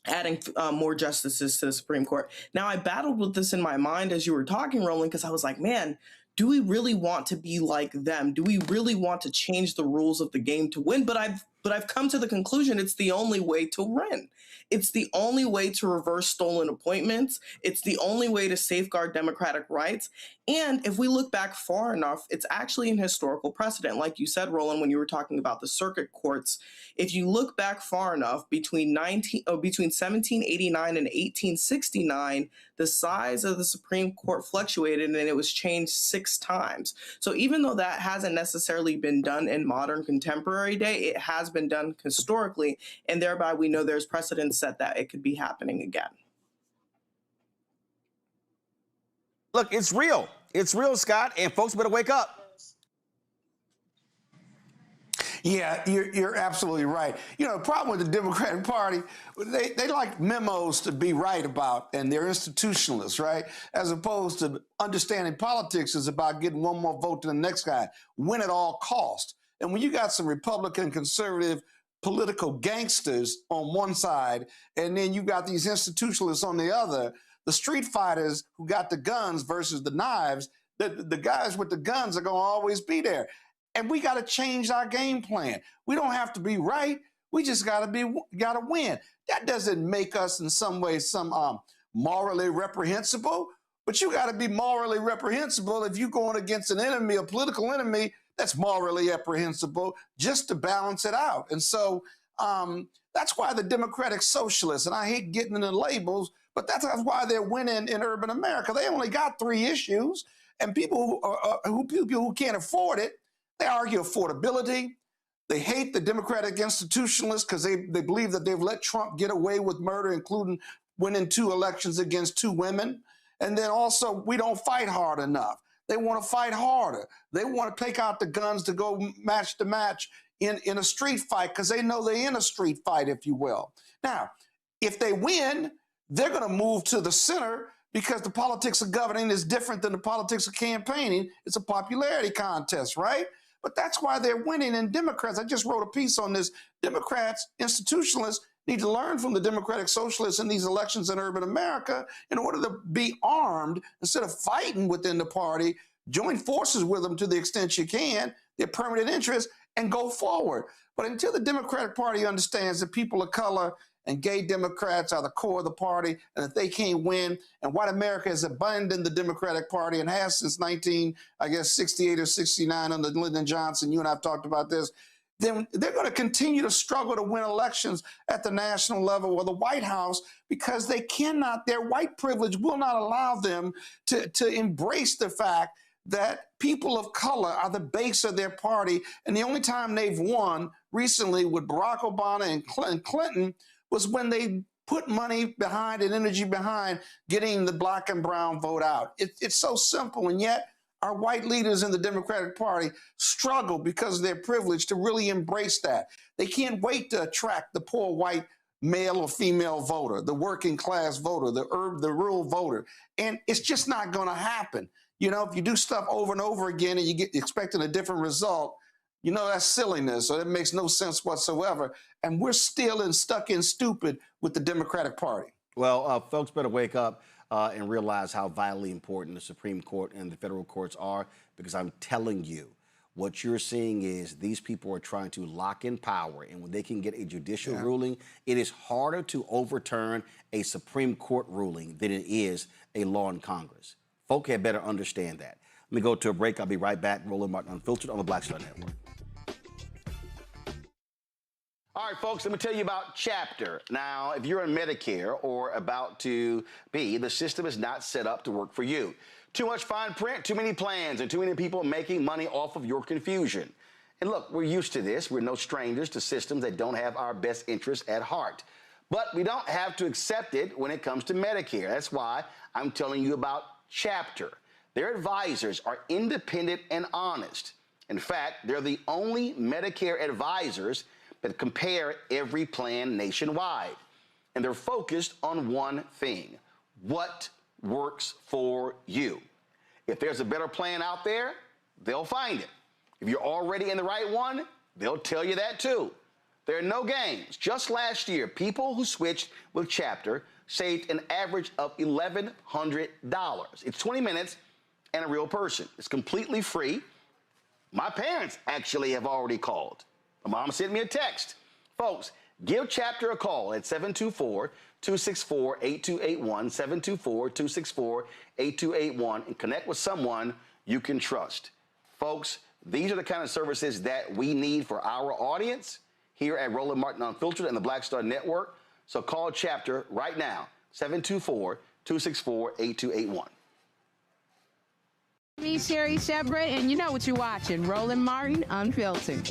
adding more justices to the Supreme Court. Now, I battled with this in my mind as you were talking, Roland, because I was like, man, do we really want to be like them? Do we really want to change the rules of the game to win? But I've come to the conclusion it's the only way to win. It's the only way to reverse stolen appointments. It's the only way to safeguard democratic rights. And if we look back far enough, it's actually an historical precedent. Like you said, Roland, when you were talking about the circuit courts, if you look back far enough, between 1789 and 1869, the size of the Supreme Court fluctuated and it was changed 6 times. So even though that hasn't necessarily been done in modern contemporary day, it has been done historically, and thereby we know there's precedent set that it could be happening again. Look, it's real. It's real, Scott, and folks better wake up. Yeah, you're absolutely right. You know, the problem with the Democratic Party, they like memos to be right about, and they're institutionalists, right? As opposed to understanding politics is about getting one more vote than the next guy, win at all cost. And when you got some Republican conservative political gangsters on one side, and then you got these institutionalists on the other, the street fighters who got the guns versus the knives, the guys with the guns are going to always be there. And we got to change our game plan. We don't have to be right. We just got to win. That doesn't make us in some way morally reprehensible, but you got to be morally reprehensible if you're going against an enemy, a political enemy that's morally reprehensible, just to balance it out. And so that's why the Democratic Socialists, and I hate getting into labels, but that's why they're winning in urban America. They only got 3 issues, and people who can't afford it, they argue affordability. They hate the Democratic institutionalists because they believe that they've let Trump get away with murder, including winning 2 elections against 2 women. And then also, we don't fight hard enough. They want to fight harder. They want to take out the guns to go match to match in a street fight because they know they're in a street fight, if you will. Now, if they win, they're going to move to the center because the politics of governing is different than the politics of campaigning. It's a popularity contest, right? But that's why they're winning. And Democrats, I just wrote a piece on this. Democrats, institutionalists, need to learn from the Democratic Socialists in these elections in urban America in order to be armed instead of fighting within the party. Join forces with them to the extent you can, their permanent interests, and go forward. But until the Democratic Party understands that people of color and gay Democrats are the core of the party, and that they can't win, and white America has abandoned the Democratic Party and has since 68 or 69 under Lyndon Johnson, you and I have talked about this, then they're going to continue to struggle to win elections at the national level or the White House because they cannot, their white privilege will not allow them to embrace the fact that people of color are the base of their party. And the only time they've won recently with Barack Obama and Clinton was when they put money behind and energy behind getting the black and brown vote out. It's so simple, and yet our white leaders in the Democratic Party struggle because of their privilege to really embrace that. They can't wait to attract the poor white male or female voter, the working class voter, the rural voter, and it's just not going to happen. You know, if you do stuff over and over again and you get expecting a different result, you know, that's silliness, or it makes no sense whatsoever. And we're still stuck in stupid with the Democratic Party. Well, folks better wake up and realize how vitally important the Supreme Court and the federal courts are, because I'm telling you, what you're seeing is these people are trying to lock in power, and when they can get a judicial ruling, it is harder to overturn a Supreme Court ruling than it is a law in Congress. Folk had better understand that. Let me go to a break. I'll be right back. Roland Martin Unfiltered on the Black Star Network. All right, folks, let me tell you about Chapter. Now, if you're on Medicare or about to be, the system is not set up to work for you. Too much fine print, too many plans, and too many people making money off of your confusion. And look, we're used to this. We're no strangers to systems that don't have our best interests at heart. But we don't have to accept it when it comes to Medicare. That's why I'm telling you about Chapter. Their advisors are independent and honest. In fact, they're the only Medicare advisors that compare every plan nationwide. And they're focused on one thing: what works for you. If there's a better plan out there, they'll find it. If you're already in the right one, they'll tell you that too. There are no games. Just last year, people who switched with Chapter saved an average of $1,100. It's 20 minutes and a real person. It's completely free. My parents actually have already called. My mom sent me a text. Folks, give Chapter a call at 724-264-8281, 724-264-8281, and connect with someone you can trust. Folks, these are the kind of services that we need for our audience here at Roland Martin Unfiltered and the Black Star Network. So call Chapter right now, 724-264-8281. Me, Sherry Shepard, and you know what you're watching, Roland Martin Unfiltered.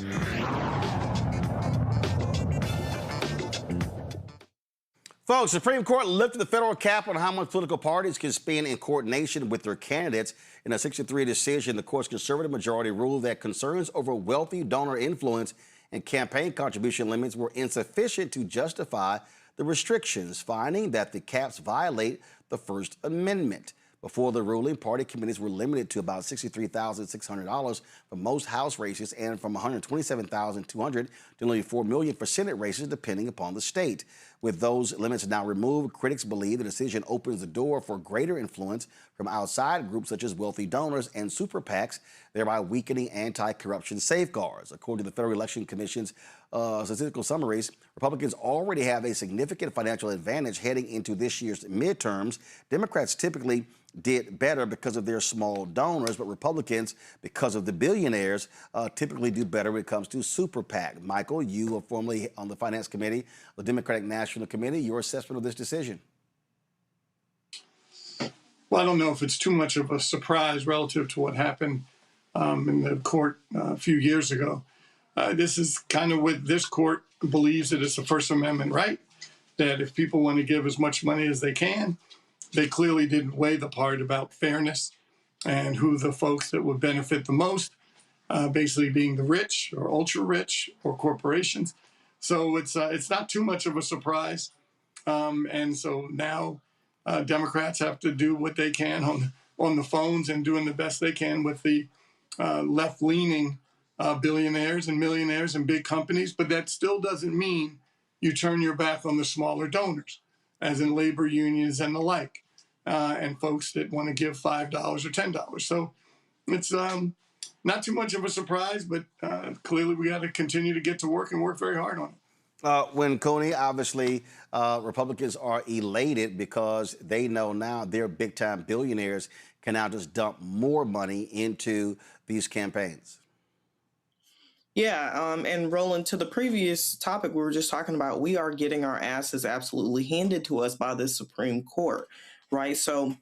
Folks, Supreme Court lifted the federal cap on how much political parties can spend in coordination with their candidates. In a 6-3 decision, the court's conservative majority ruled that concerns over wealthy donor influence and campaign contribution limits were insufficient to justify the restrictions, finding that the caps violate the First Amendment. Before the ruling, party committees were limited to about $63,600 for most House races and from $127,200 to nearly $4 million for Senate races, depending upon the state. With those limits now removed, critics believe the decision opens the door for greater influence from outside groups such as wealthy donors and super PACs, thereby weakening anti-corruption safeguards. According to the Federal Election Commission's statistical summaries, Republicans already have a significant financial advantage heading into this year's midterms. Democrats typically did better because of their small donors, but Republicans, because of the billionaires, typically do better when it comes to super PAC. Michael, you are formerly on the Finance Committee, the Democratic National Committee. Your assessment of this decision? Well, I don't know if it's too much of a surprise relative to what happened in the court a few years ago. This is kind of what this court believes that it's the First Amendment right, that if people want to give as much money as they can, they clearly didn't weigh the part about fairness and who the folks that would benefit the most, basically being the rich or ultra rich or corporations. So it's not too much of a surprise. And so now Democrats have to do what they can on the phones and doing the best they can with the left-leaning billionaires and millionaires and big companies. But that still doesn't mean you turn your back on the smaller donors, as in labor unions and the like, and folks that want to give $5 or $10. So it's not too much of a surprise, but clearly we got to continue to get to work and work very hard on it. When Coney, obviously, Republicans are elated because they know now their big-time billionaires can now just dump more money into these campaigns. Yeah, and Roland, to the previous topic we were just talking about, we are getting our asses absolutely handed to us by the Supreme Court, right? So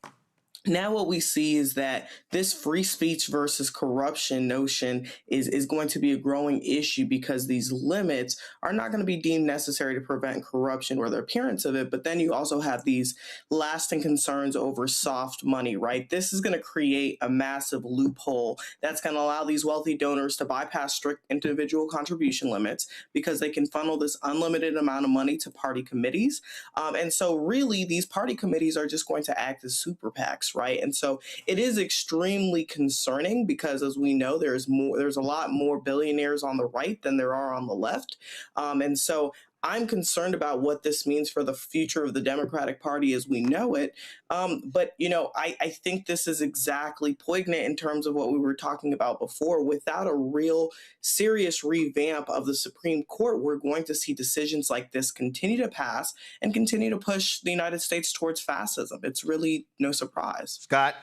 now what we see is that this free speech versus corruption notion is going to be a growing issue because these limits are not going to be deemed necessary to prevent corruption or the appearance of it. But then you also have these lasting concerns over soft money, right? This is going to create a massive loophole that's going to allow these wealthy donors to bypass strict individual contribution limits because they can funnel this unlimited amount of money to party committees. And so really these party committees are just going to act as super PACs, right? And so it is extremely concerning because, as we know, there's a lot more billionaires on the right than there are on the left. And so I'm concerned about what this means for the future of the Democratic Party as we know it. But, I think this is exactly poignant in terms of what we were talking about before. Without a real serious revamp of the Supreme Court, we're going to see decisions like this continue to pass and continue to push the United States towards fascism. It's really no surprise. Scott?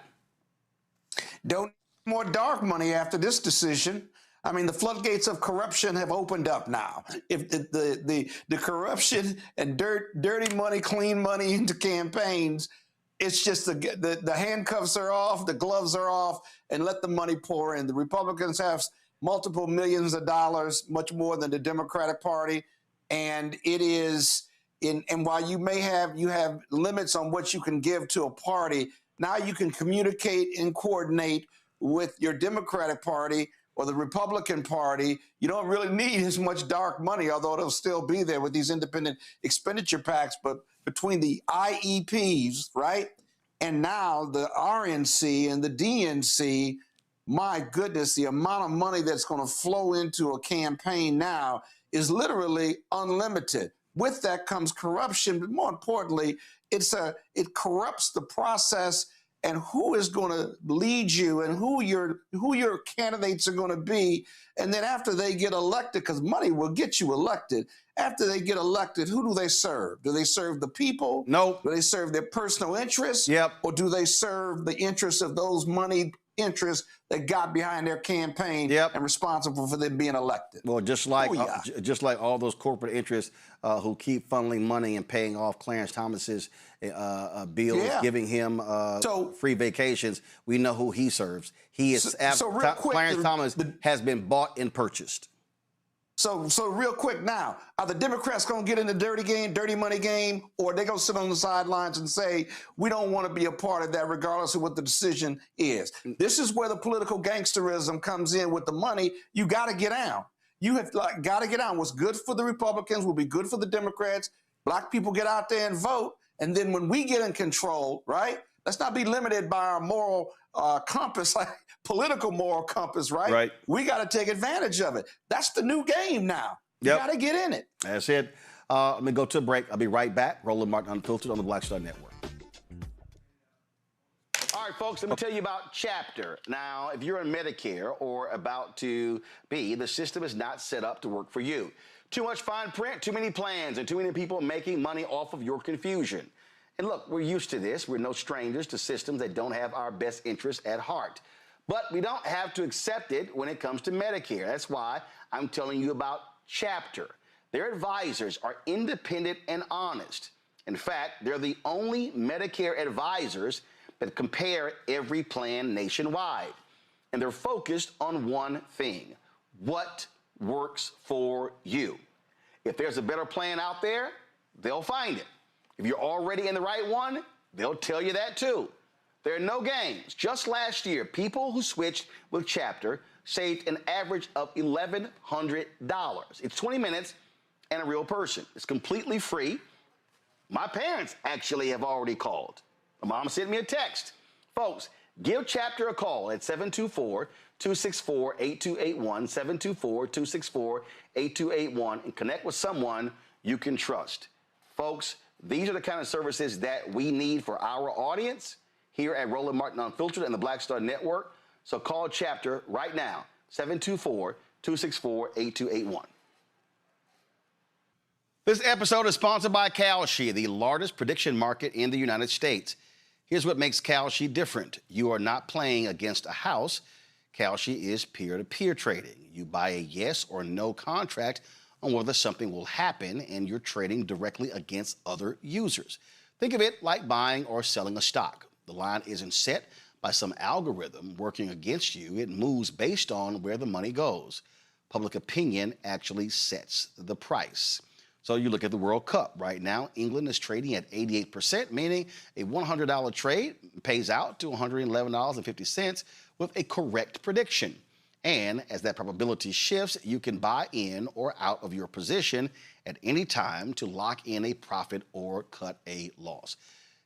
Don't need more dark money after this decision. I mean, the floodgates of corruption have opened up now. If the corruption and dirty money, clean money into campaigns, it's just the handcuffs are off, the gloves are off, and let the money pour in. The Republicans have multiple millions of dollars, much more than the Democratic Party, and it is and while you have limits on what you can give to a party, now you can communicate and coordinate with your Democratic Party or the Republican Party. You don't really need as much dark money, although it'll still be there with these independent expenditure packs. But between the IEPs, right, and now the RNC and the DNC, my goodness, the amount of money that's going to flow into a campaign now is literally unlimited. With that comes corruption, but more importantly, it corrupts the process and who is going to lead you and who your candidates are going to be. And then after they get elected, because money will get you elected, after they get elected, who do they serve? Do they serve the people? No. Do they serve their personal interests? Yep. Or do they serve the interests of those moneyed interests that got behind their campaign and responsible for them being elected? Well, just like all those corporate interests who keep funneling money and paying off Clarence Thomas's bills, giving him free vacations, we know who he serves. He is Clarence Thomas has been bought and purchased. So real quick now, are the Democrats going to get in the dirty money game, or are they going to sit on the sidelines and say, we don't want to be a part of that regardless of what the decision is? This is where the political gangsterism comes in with the money. You got to get out. You have got to get on. What's good for the Republicans will be good for the Democrats. Black people get out there and vote. And then when we get in control, right, let's not be limited by our moral compass, like political moral compass, right? Right. We got to take advantage of it. That's the new game now. You got to get in it. That's it. Let me go to a break. I'll be right back. Roland Martin Unfiltered on the Black Star Network. All right, folks, let me tell you about Chapter. Now, if you're on Medicare or about to be, the system is not set up to work for you. Too much fine print, too many plans, and too many people making money off of your confusion. And look, we're used to this. We're no strangers to systems that don't have our best interests at heart. But we don't have to accept it when it comes to Medicare. That's why I'm telling you about Chapter. Their advisors are independent and honest. In fact, they're the only Medicare advisors that compare every plan nationwide. And they're focused on one thing: what works for you. If there's a better plan out there, they'll find it. If you're already in the right one, they'll tell you that too. There are no games. Just last year, people who switched with Chapter saved an average of $1,100. It's 20 minutes and a real person. It's completely free. My parents actually have already called. My mom sent me a text. Folks, give Chapter a call at 724-264-8281, 724-264-8281, and connect with someone you can trust. Folks, these are the kind of services that we need for our audience here at Roland Martin Unfiltered and the Black Star Network. So call Chapter right now, 724-264-8281. This episode is sponsored by Kalshi, the largest prediction market in the United States. Here's what makes Kalshi different. You are not playing against a house. Kalshi is peer-to-peer trading. You buy a yes or no contract on whether something will happen, and you're trading directly against other users. Think of it like buying or selling a stock. The line isn't set by some algorithm working against you. It moves based on where the money goes. Public opinion actually sets the price. So you look at the World Cup right now. England is trading at 88%, meaning a $100 trade pays out to $111.50 with a correct prediction. And as that probability shifts, you can buy in or out of your position at any time to lock in a profit or cut a loss.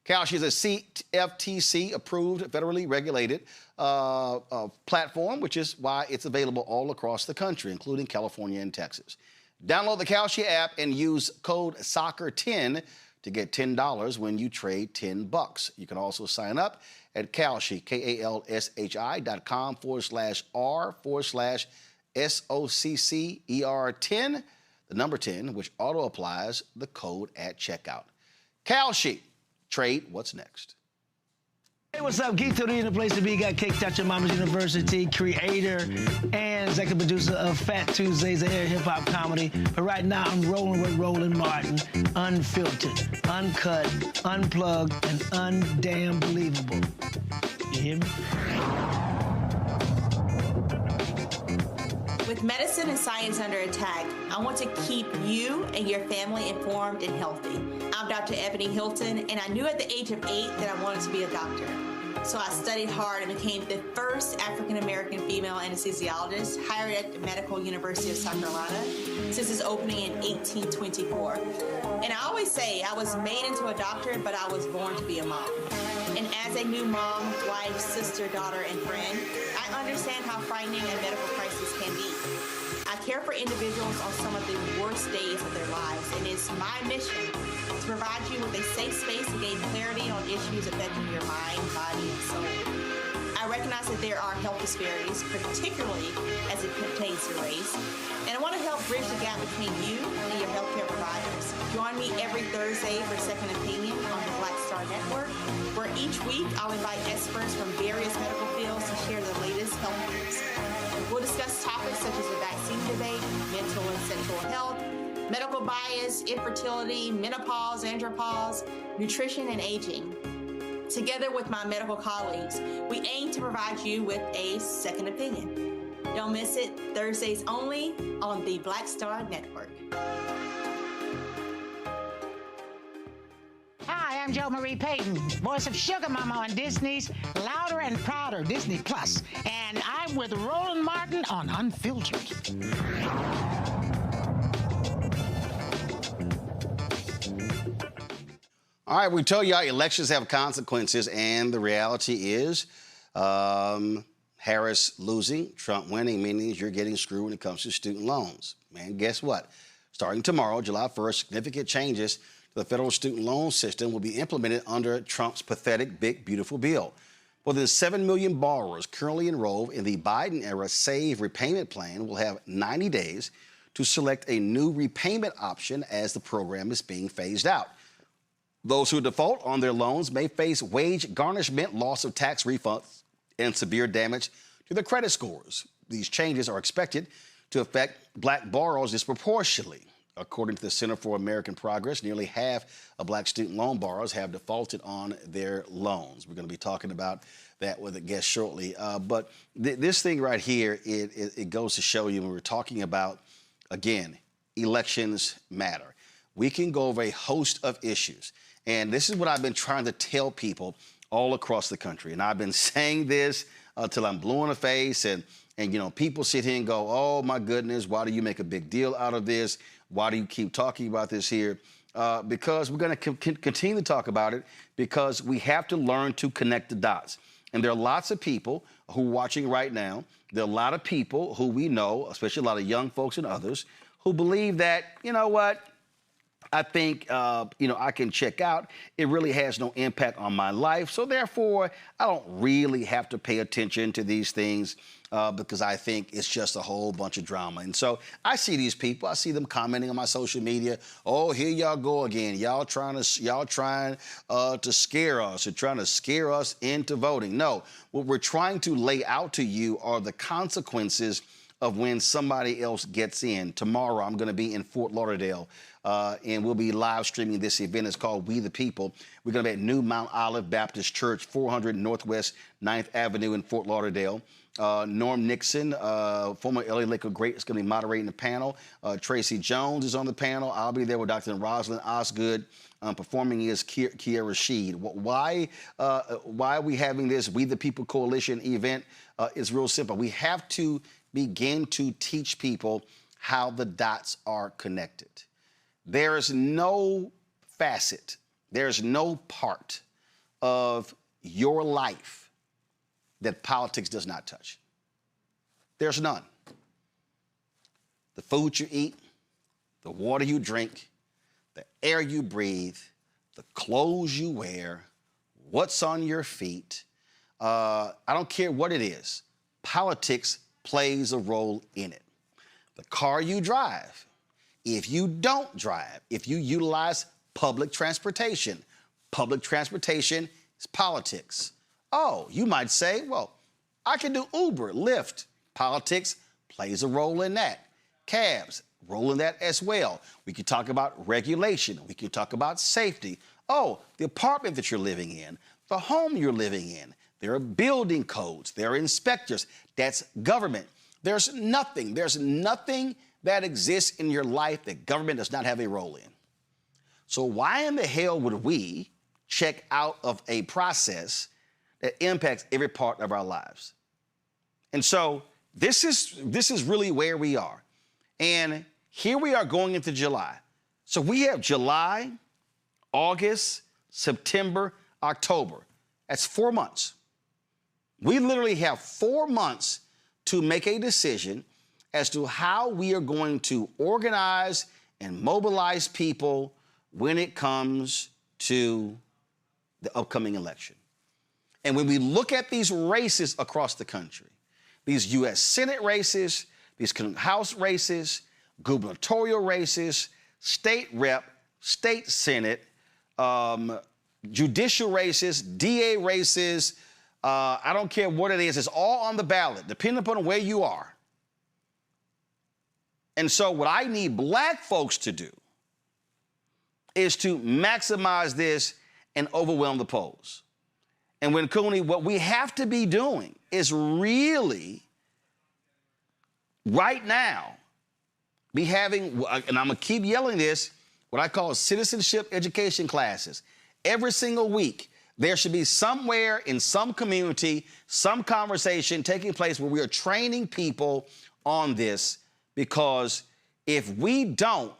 Kalshi is a CFTC-approved, federally regulated platform, which is why it's available all across the country, including California and Texas. Download the Kalshi app and use code SOCCER10 to get $10 when you trade $10. You can also sign up at Kalshi, KALSHI.com/R/SOCCER10, the number 10, which auto applies the code at checkout. Kalshi, trade what's next. Hey, what's up? Geek Tony in the place to be. Got Kicked Out Your Mama's University, creator and executive producer of Fat Tuesdays, a hip-hop comedy. But right now, I'm rolling with Roland Martin, unfiltered, uncut, unplugged, and undamn believable. You hear me? With medicine and science under attack, I want to keep you and your family informed and healthy. I'm Dr. Ebony Hilton, and I knew at the age of 8 that I wanted to be a doctor. So I studied hard and became the first African-American female anesthesiologist hired at the Medical University of South Carolina since its opening in 1824. And I always say I was made into a doctor, but I was born to be a mom. And as a new mom, wife, sister, daughter, and friend, I understand how frightening a medical crisis can be. I care for individuals on some of the worst days of their lives, and it's my mission to provide you with a safe space to gain clarity on issues affecting your mind, body, and soul. I recognize that there are health disparities, particularly as it pertains to race, and I want to help bridge the gap between you and your healthcare providers. Join me every Thursday for Second Opinion on the Black Star Network, where each week I'll invite experts from various medical fields to share the latest health news. We'll discuss topics such as the vaccine debate, mental and sexual health, medical bias, infertility, menopause, andropause, nutrition, and aging. Together with my medical colleagues, we aim to provide you with a second opinion. Don't miss it, Thursdays only on the Black Star Network. Hi, I'm I'm Jo Marie Payton, voice of Sugar Mama on Disney's Louder and Prouder Disney Plus, and I'm with Roland Martin on Unfiltered. All right, we told y'all elections have consequences, and the reality is Harris losing, Trump winning, meaning you're getting screwed when it comes to student loans. Man, guess what? Starting tomorrow, July 1st, significant changes to the federal student loan system will be implemented under Trump's pathetic, big, beautiful bill. More than 7 million borrowers currently enrolled in the Biden-era SAVE repayment plan will have 90 days to select a new repayment option as the program is being phased out. Those who default on their loans may face wage garnishment, loss of tax refunds, and severe damage to their credit scores. These changes are expected to affect black borrowers disproportionately. According to the Center for American Progress, nearly half of black student loan borrowers have defaulted on their loans. We're going to be talking about that with a guest shortly. But this thing right here, it goes to show you when we're talking about, again, elections matter. We can go over a host of issues. And this is what I've been trying to tell people all across the country. And I've been saying this till I'm blue in the face. And you know, people sit here and go, oh, my goodness, why do you make a big deal out of this? Why do you keep talking about this here? Because we're going to continue to talk about it because we have to learn to connect the dots. And there are lots of people who are watching right now. There are a lot of people who we know, especially a lot of young folks and others, who believe that, you know what, I think, I can check out. It really has no impact on my life. So therefore, I don't really have to pay attention to these things because I think it's just a whole bunch of drama. And so I see these people. I see them commenting on my social media. Oh, here y'all go again. Y'all trying to scare us or trying to scare us into voting. No, what we're trying to lay out to you are the consequences of when somebody else gets in. Tomorrow, I'm going to be in Fort Lauderdale, and we'll be live streaming this event. It's called We the People. We're going to be at New Mount Olive Baptist Church, 400 Northwest 9th Avenue in Fort Lauderdale. Norm Nixon, former LA Laker great, is going to be moderating the panel. Tracy Jones is on the panel. I'll be there with Dr. Rosalind Osgood. Performing is Kia Rashid. Why are we having this We the People Coalition event? It's real simple. We have to begin to teach people how the dots are connected. There is no facet, there's no part of your life that politics does not touch. There's none. The food you eat, the water you drink, the air you breathe, the clothes you wear, what's on your feet, I don't care what it is, politics plays a role in it. The car you drive, if you don't drive, if you utilize public transportation is politics. Oh, you might say, well, I can do Uber, Lyft. Politics plays a role in that. Cabs, role in that as well. We could talk about regulation. We could talk about safety. Oh, the apartment that you're living in, the home you're living in. There are building codes. There are inspectors. That's government. There's nothing that exists in your life that government does not have a role in. So why in the hell would we check out of a process that impacts every part of our lives? And so this is really where we are. And here we are going into July. So we have July, August, September, October. That's 4 months. We literally have 4 months to make a decision as to how we are going to organize and mobilize people when it comes to the upcoming election. And when we look at these races across the country, these U.S. Senate races, these House races, gubernatorial races, state rep, state Senate, judicial races, DA races, I don't care what it is, it's all on the ballot, depending upon where you are. And so what I need black folks to do is to maximize this and overwhelm the polls. And when Cooney, what we have to be doing is really, right now, be having, and I'm gonna keep yelling this, what I call citizenship education classes. every single week, there should be somewhere in some community, some conversation taking place where we are training people on this, because if we don't,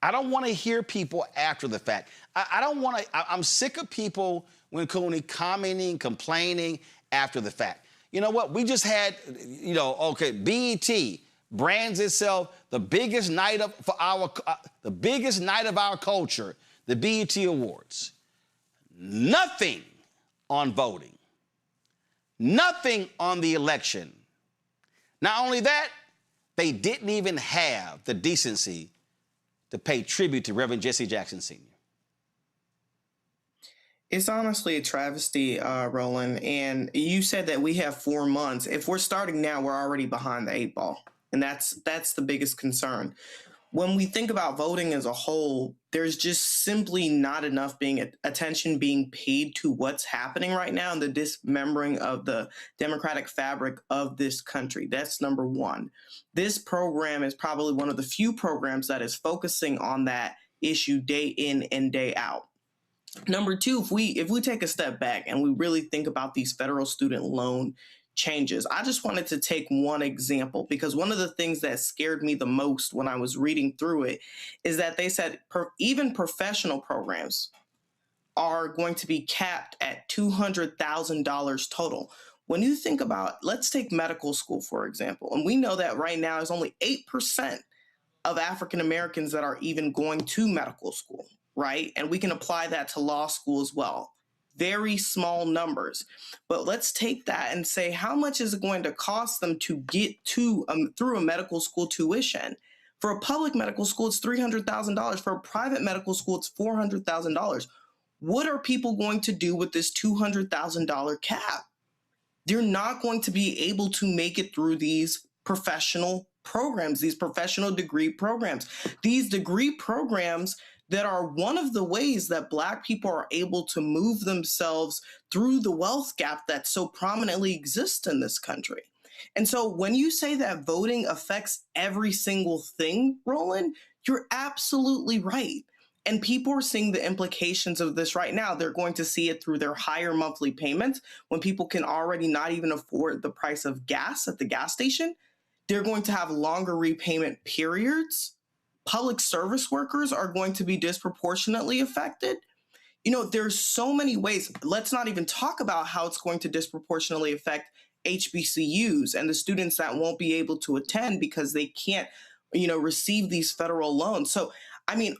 I don't want to hear people after the fact. I don't want to, I'm sick of people, when Cooney, commenting, complaining after the fact. You know what? We just had, okay, BET brands itself the biggest night of our culture, the BET Awards. Nothing on voting. Nothing on the election. Not only that, they didn't even have the decency to pay tribute to Reverend Jesse Jackson Sr. It's honestly a travesty, Roland. And you said that we have 4 months. If we're starting now, we're already behind the 8 ball. And that's the biggest concern. When we think about voting as a whole, there's just simply not enough attention being paid to what's happening right now and the dismembering of the democratic fabric of this country. That's number one. This program is probably one of the few programs that is focusing on that issue day in and day out. Number two, if we take a step back and we really think about these federal student loan changes, I just wanted to take one example, because one of the things that scared me the most when I was reading through it is that they said even professional programs are going to be capped at $200,000 total. When you think about, let's take medical school, for example, and we know that right now is only 8% of African Americans that are even going to medical school, right? And we can apply that to law school as well. Very small numbers. But let's take that and say, how much is it going to cost them to get to through a medical school tuition? For a public medical school, it's $300,000. For a private medical school, it's $400,000. What are people going to do with this $200,000 cap? They're not going to be able to make it through these professional programs, these professional degree programs. These degree programs that are one of the ways that Black people are able to move themselves through the wealth gap that so prominently exists in this country. And so when you say that voting affects every single thing, Roland, you're absolutely right. And people are seeing the implications of this right now. They're going to see it through their higher monthly payments when people can already not even afford the price of gas at the gas station. They're going to have longer repayment periods. Public service workers are going to be disproportionately affected. There's so many ways. Let's not even talk about how it's going to disproportionately affect HBCUs and the students that won't be able to attend because they can't, receive these federal loans. So,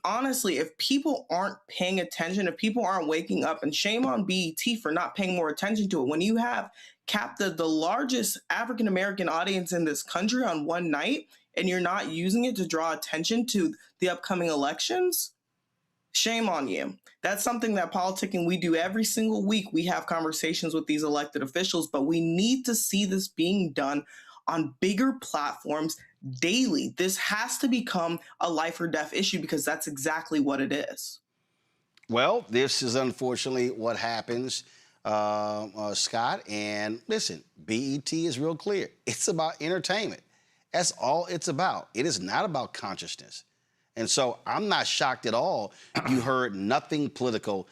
honestly, if people aren't paying attention, if people aren't waking up, and shame on BET for not paying more attention to it, when you have capped the largest African-American audience in this country on one night, and you're not using it to draw attention to the upcoming elections, shame on you. That's something that politicking we do every single week. We have conversations with these elected officials, but we need to see this being done on bigger platforms daily. This has to become a life or death issue, because that's exactly what it is. Well, this is unfortunately what happens, Scott. And listen, BET is real clear. It's about entertainment. That's all it's about. It is not about consciousness. And so I'm not shocked at all you heard nothing political,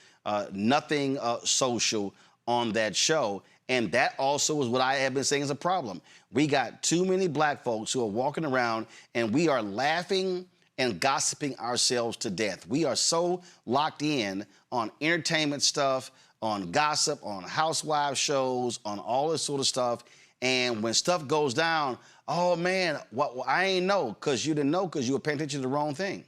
nothing social on that show. And that also is what I have been saying is a problem. We got too many Black folks who are walking around and we are laughing and gossiping ourselves to death. We are so locked in on entertainment stuff, on gossip, on housewives shows, on all this sort of stuff. And when stuff goes down, oh man, I ain't know, because you didn't know because you were paying attention to the wrong thing.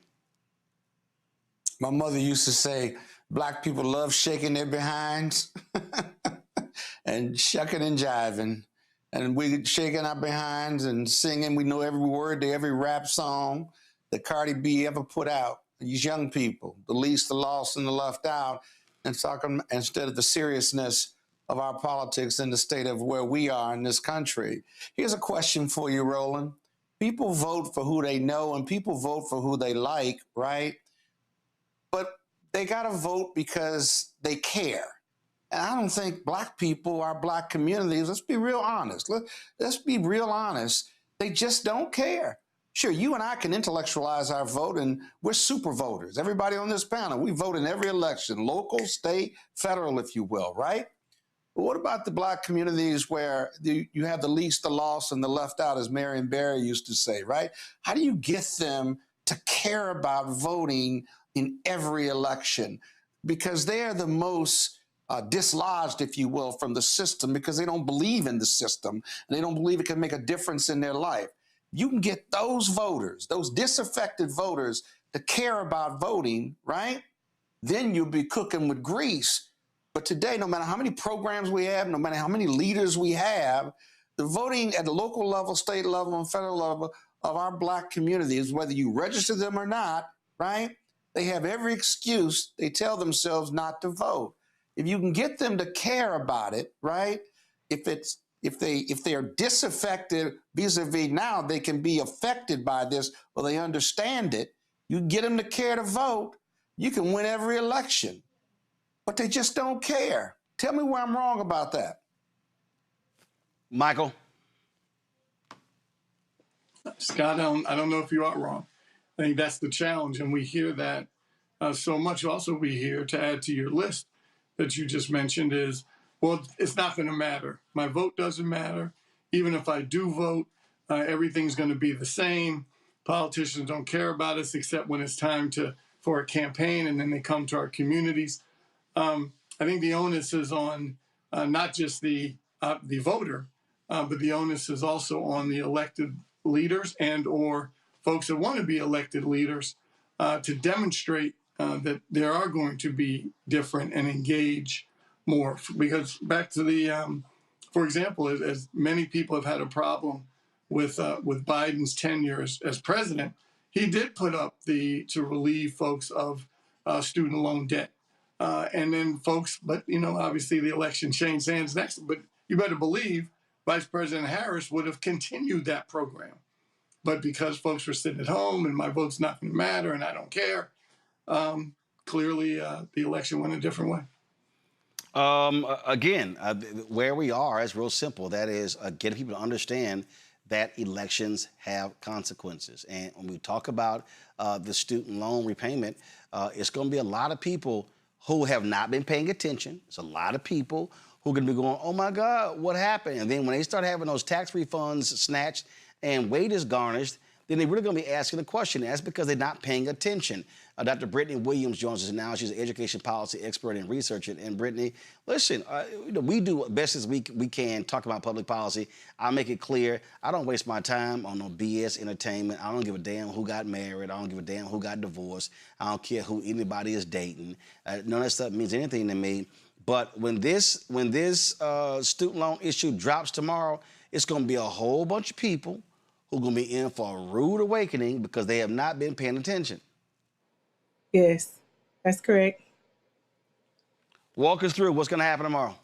My mother used to say, Black people love shaking their behinds and shucking and jiving. And we shaking our behinds and singing. We know every word to every rap song that Cardi B ever put out. These young people, the least, the lost, and the left out, and talking instead of the seriousness of our politics in the state of where we are in this country. Here's a question for you, Roland. People vote for who they know and people vote for who they like, right? But they got to vote because they care. And I don't think Black people, our Black communities, let's be real honest. Let's be real honest. They just don't care. Sure, you and I can intellectualize our vote, and we're super voters. Everybody on this panel, we vote in every election, local, state, federal, if you will, right? But what about the Black communities where you have the least, the lost, and the left out, as Marion Barry used to say, right? How do you get them to care about voting in every election? Because they are the most dislodged, if you will, from the system because they don't believe in the system and they don't believe it can make a difference in their life. You can get those voters, those disaffected voters, to care about voting, right? Then you'll be cooking with grease. But today, no matter how many programs we have, no matter how many leaders we have, the voting at the local level, state level, and federal level of our Black communities, whether you register them or not, right? They have every excuse. They tell themselves not to vote. If you can get them to care about it, right? If they are disaffected vis-a-vis now, they can be affected by this or they understand it. You get them to care to vote, you can win every election. But they just don't care. Tell me where I'm wrong about that. Michael? Scott, I don't know if you are wrong. I think that's the challenge, and we hear that so much. Also, we hear, to add to your list that you just mentioned, is, well, it's not going to matter. My vote doesn't matter. Even if I do vote, everything's going to be the same. Politicians don't care about us except when it's time for a campaign, and then they come to our communities. I think the onus is on not just the voter, but the onus is also on the elected leaders and or folks that want to be elected leaders to demonstrate that there are going to be different and engage more. Because back to the, for example, as many people have had a problem with Biden's tenure as president, he did put up to relieve folks of student loan debt. And then folks, but obviously the election changed hands next, but you better believe Vice President Harris would have continued that program. But because folks were sitting at home and my vote's not going to matter and I don't care, clearly the election went a different way. Again, where we are is real simple. That is getting people to understand that elections have consequences. And when we talk about the student loan repayment, it's going to be a lot of people who have not been paying attention. It's a lot of people who are going to be going, oh my God, what happened? And then when they start having those tax refunds snatched and wages garnished, then they're really going to be asking the question. That's because they're not paying attention. Dr. Brittany Williams joins us now. She's an education policy expert and researcher. And Brittany, listen, we do best as we can talk about public policy. I make it clear, I don't waste my time on no BS entertainment. I don't give a damn who got married. I don't give a damn who got divorced. I don't care who anybody is dating. None of that stuff means anything to me. But when this student loan issue drops tomorrow, it's going to be a whole bunch of people who are going to be in for a rude awakening because they have not been paying attention. Yes, that's correct. Walk us through what's going to happen tomorrow.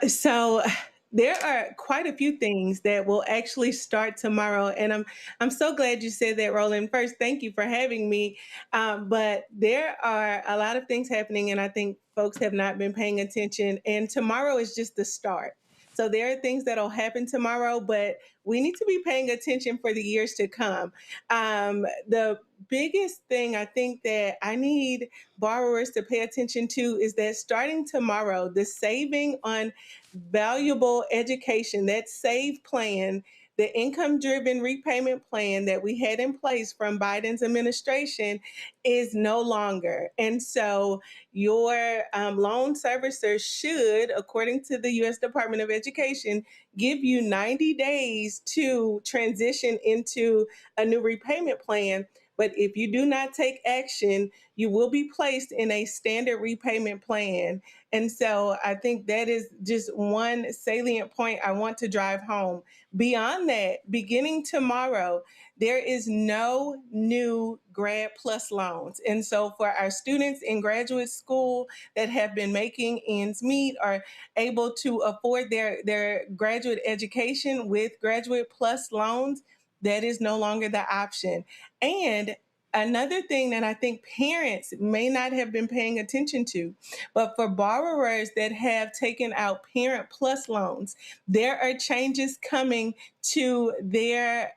So there are quite a few things that will actually start tomorrow, and I'm so glad you said that, Roland. First, thank you for having me. But there are a lot of things happening, and I think folks have not been paying attention. And tomorrow is just the start. So there are things that'll happen tomorrow, but we need to be paying attention for the years to come. The biggest thing I think that I need borrowers to pay attention to is that starting tomorrow, the saving on valuable education, that SAVE plan, the income-driven repayment plan that we had in place from Biden's administration is no longer. And so your loan servicer should, according to the U.S. Department of Education, give you 90 days to transition into a new repayment plan. But if you do not take action, you will be placed in a standard repayment plan. And so I think that is just one salient point I want to drive home. Beyond that, beginning tomorrow, there is no new Grad Plus loans. And so for our students in graduate school that have been making ends meet, are able to afford their graduate education with Graduate Plus loans, that is no longer the option. And Another thing that I think parents may not have been paying attention to, but for borrowers that have taken out Parent Plus loans, there are changes coming to their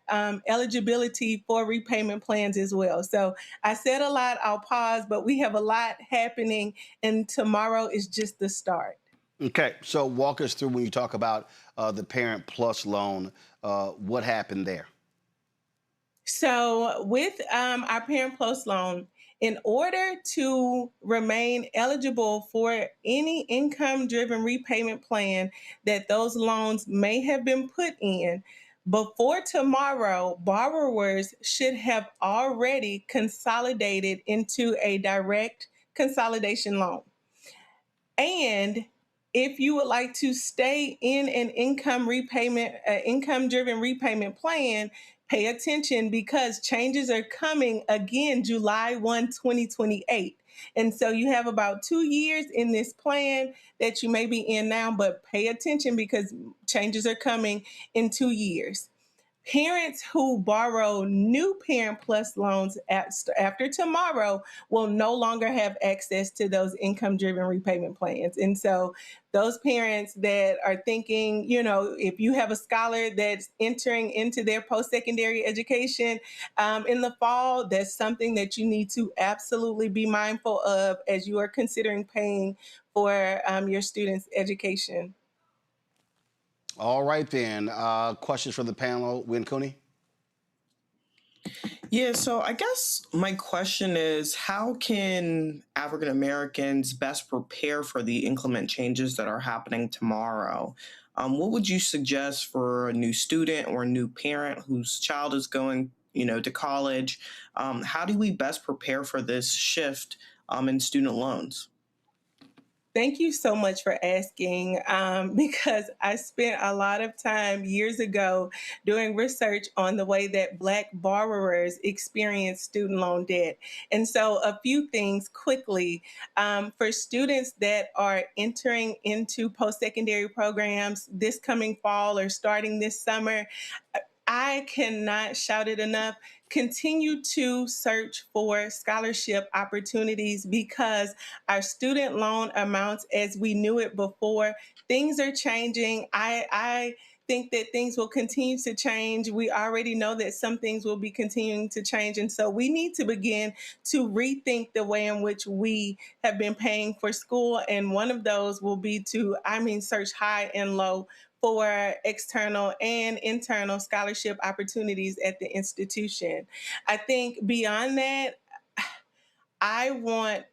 eligibility for repayment plans as well. So I said a lot, I'll pause, but we have a lot happening, and tomorrow is just the start. Okay, so walk us through when you talk about the Parent Plus loan, what happened there? So with our Parent Plus loan, in order to remain eligible for any income-driven repayment plan that those loans may have been put in, before tomorrow, borrowers should have already consolidated into a direct consolidation loan. And if you would like to stay in an income-driven repayment plan, pay attention because changes are coming again July 1, 2028. And so you have about 2 years in this plan that you may be in now, but pay attention because changes are coming in 2 years. Parents who borrow new Parent Plus loans after tomorrow will no longer have access to those income-driven repayment plans. And so those parents that are thinking, if you have a scholar that's entering into their post-secondary education in the fall, that's something that you need to absolutely be mindful of as you are considering paying for your students' education. All right, then. Questions from the panel. Win Cooney? Yeah, so I guess my question is, how can African Americans best prepare for the inclement changes that are happening tomorrow? What would you suggest for a new student or a new parent whose child is going, to college? How do we best prepare for this shift in student loans? Thank you so much for asking because I spent a lot of time years ago doing research on the way that Black borrowers experience student loan debt. And so a few things quickly. For students that are entering into post-secondary programs this coming fall or starting this summer, I cannot shout it enough. Continue to search for scholarship opportunities because our student loan amounts, as we knew it before, things are changing. I think that things will continue to change. We already know that some things will be continuing to change. And so we need to begin to rethink the way in which we have been paying for school. And one of those will be to, search high and low for external and internal scholarship opportunities at the institution. I think beyond that, I want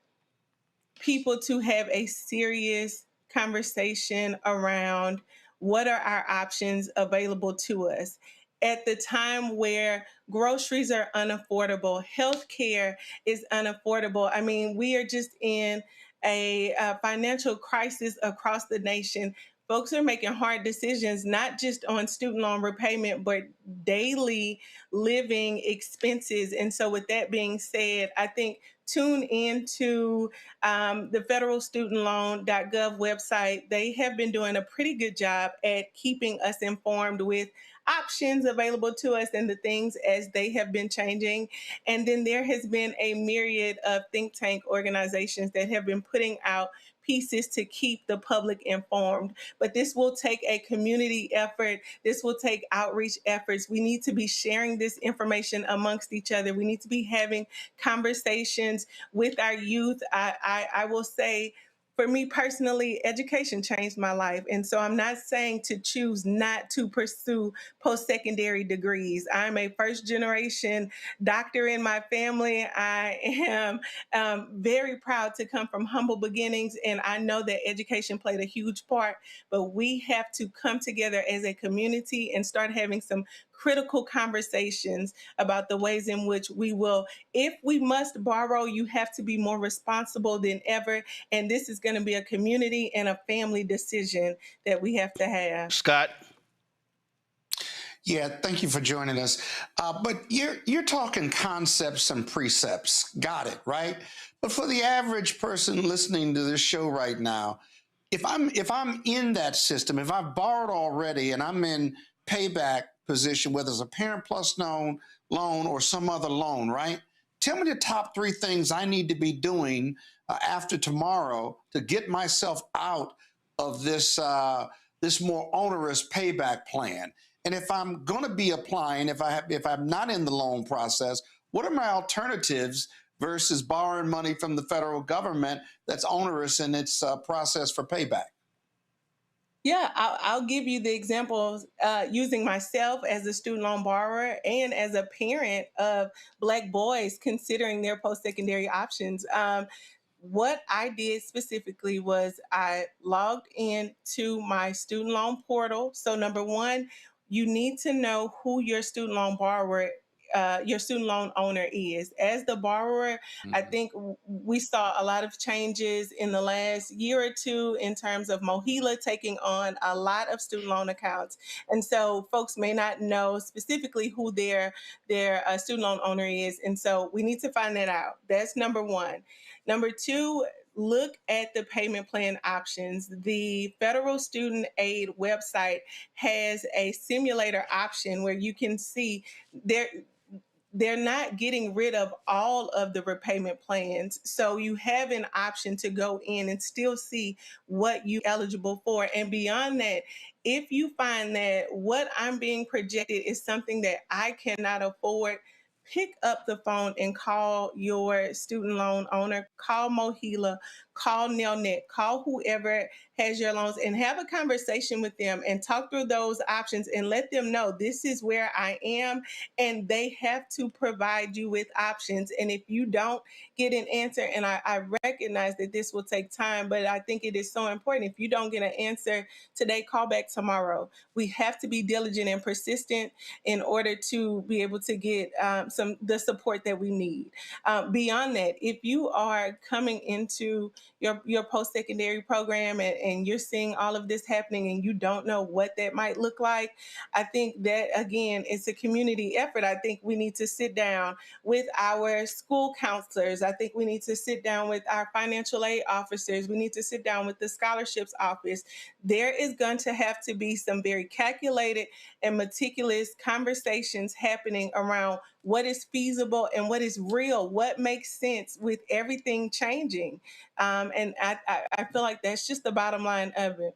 people to have a serious conversation around what are our options available to us. At the time where groceries are unaffordable, healthcare is unaffordable. We are just in a financial crisis across the nation. Folks are making hard decisions, not just on student loan repayment, but daily living expenses. And so with that being said, I think tune into the federalstudentloan.gov website. They have been doing a pretty good job at keeping us informed with options available to us and the things as they have been changing. And then there has been a myriad of think tank organizations that have been putting out pieces to keep the public informed. But this will take a community effort. This will take outreach efforts. We need to be sharing this information amongst each other. We need to be having conversations with our youth. I will say, for me personally, education changed my life. And so I'm not saying to choose not to pursue post-secondary degrees. I'm a first-generation doctor in my family. I am very proud to come from humble beginnings, and I know that education played a huge part, but we have to come together as a community and start having some critical conversations about the ways in which we will, if we must borrow, you have to be more responsible than ever. And this is going to be a community and a family decision that we have to have. Scott? Yeah, thank you for joining us. But you're talking concepts and precepts. Got it, right? But for the average person listening to this show right now, if I'm in that system, if I've borrowed already and I'm in payback position, whether it's a Parent Plus loan or some other loan, right? Tell me the top 3 things I need to be doing after tomorrow to get myself out of this this more onerous payback plan. And if I'm going to be applying, if I'm not in the loan process, what are my alternatives versus borrowing money from the federal government that's onerous in its process for payback? Yeah, I'll give you the examples using myself as a student loan borrower and as a parent of Black boys considering their post-secondary options. What I did specifically was I logged in to my student loan portal. So number one, you need to know who your student loan borrower your student loan owner is. As the borrower, I think we saw a lot of changes in the last year or two in terms of MOHELA taking on a lot of student loan accounts. And so folks may not know specifically who their student loan owner is. And so we need to find that out. That's number one. Number two, look at the payment plan options. The Federal Student Aid website has a simulator option where you can see they're not getting rid of all of the repayment plans. So you have an option to go in and still see what you're eligible for. And beyond that, if you find that what I'm being projected is something that I cannot afford, pick up the phone and call your student loan owner, call MOHELA, call Nelnet, call whoever has your loans and have a conversation with them and talk through those options and let them know this is where I am and they have to provide you with options. And if you don't get an answer, and I recognize that this will take time, but I think it is so important. If you don't get an answer today, call back tomorrow. We have to be diligent and persistent in order to be able to get the support that we need. Beyond that, if you are coming into your post-secondary program and you're seeing all of this happening and you don't know what that might look like, I think that, again, it's a community effort. I think we need to sit down with our school counselors. I think we need to sit down with our financial aid officers. We need to sit down with the scholarships office. There is going to have to be some very calculated and meticulous conversations happening around what is feasible and what is real, what makes sense with everything changing. And I feel like that's just the bottom line of it.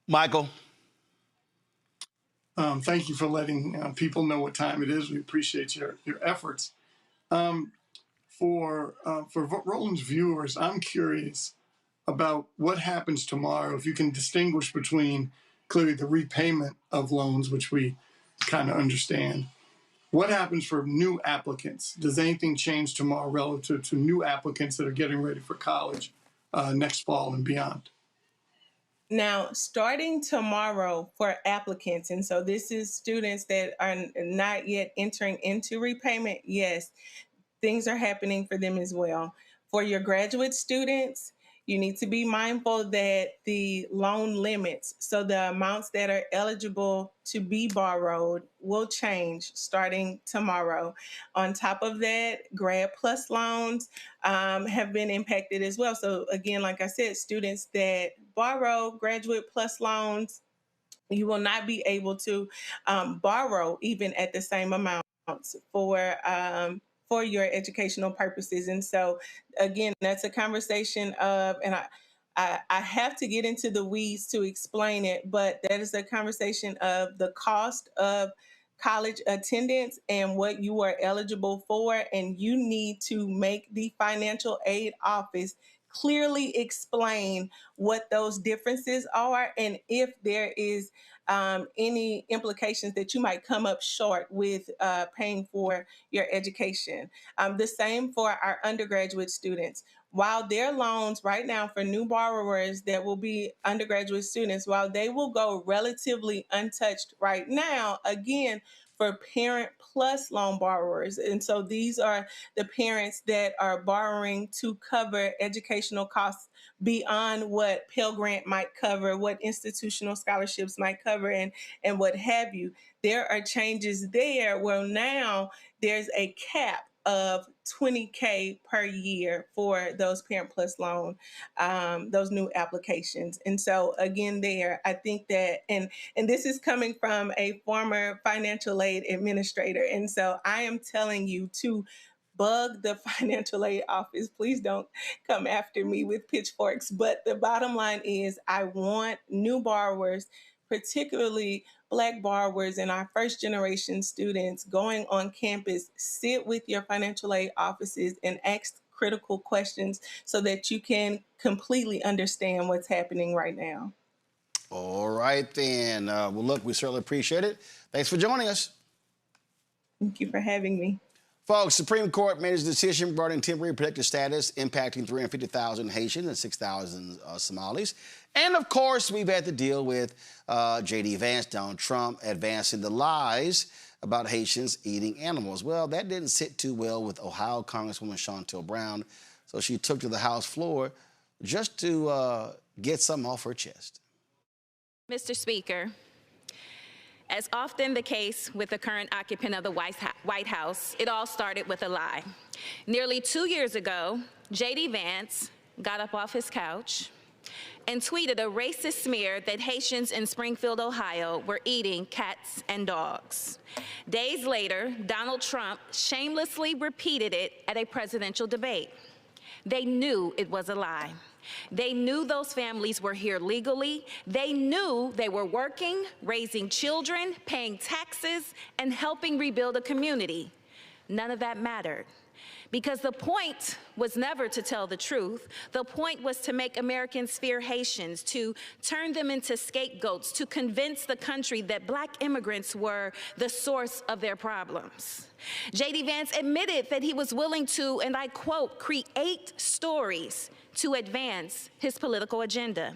Michael. Thank you for letting people know what time it is. We appreciate your efforts. For Roland's viewers, I'm curious about what happens tomorrow. If you can distinguish between clearly the repayment of loans, which we kind of understand. What happens for new applicants? Does anything change tomorrow relative to new applicants that are getting ready for college next fall and beyond? Now, starting tomorrow for applicants, and so this is students that are not yet entering into repayment, yes, things are happening for them as well. For your graduate students, you need to be mindful that the loan limits, so the amounts that are eligible to be borrowed, will change starting tomorrow. On top of that, Grad Plus loans have been impacted as well. So again, like I said, students that borrow Graduate Plus loans, you will not be able to borrow even at the same amounts for your educational purposes. And so, again, that's a conversation of, and I have to get into the weeds to explain it, but that is a conversation of the cost of college attendance and what you are eligible for. And you need to make the financial aid office clearly explain what those differences are and if there is any implications that you might come up short with paying for your education. The same for our undergraduate students. While their loans right now for new borrowers that will be undergraduate students, while they will go relatively untouched right now, again, for Parent Plus loan borrowers. And so these are the parents that are borrowing to cover educational costs beyond what Pell Grant might cover, what institutional scholarships might cover, and what have you. There are changes there where now there's a cap of $20K per year for those Parent Plus loan, those new applications. And so again, I think that, and this is coming from a former financial aid administrator. And so I am telling you to bug the financial aid office. Please don't come after me with pitchforks. But the bottom line is I want new borrowers, particularly Black borrowers and our first generation students going on campus, sit with your financial aid offices and ask critical questions so that you can completely understand what's happening right now. All right, then. Well, look, we certainly appreciate it. Thanks for joining us. Thank you for having me. Folks, Supreme Court made its decision regarding temporary protected status impacting 350,000 Haitians and 6,000 Somalis. And of course, we've had to deal with J.D. Vance, Donald Trump, advancing the lies about Haitians eating animals. Well, that didn't sit too well with Ohio Congresswoman Shontel Brown, so she took to the House floor just to get something off her chest. Mr. Speaker, as often the case with the current occupant of the White House, it all started with a lie. Nearly 2 years ago, J.D. Vance got up off his couch and tweeted a racist smear that Haitians in Springfield, Ohio were eating cats and dogs. Days later, Donald Trump shamelessly repeated it at a presidential debate. They knew it was a lie. They knew those families were here legally. They knew they were working, raising children, paying taxes, and helping rebuild a community. None of that mattered. Because the point was never to tell the truth. The point was to make Americans fear Haitians, to turn them into scapegoats, to convince the country that Black immigrants were the source of their problems. J.D. Vance admitted that he was willing to, and I quote, create stories to advance his political agenda.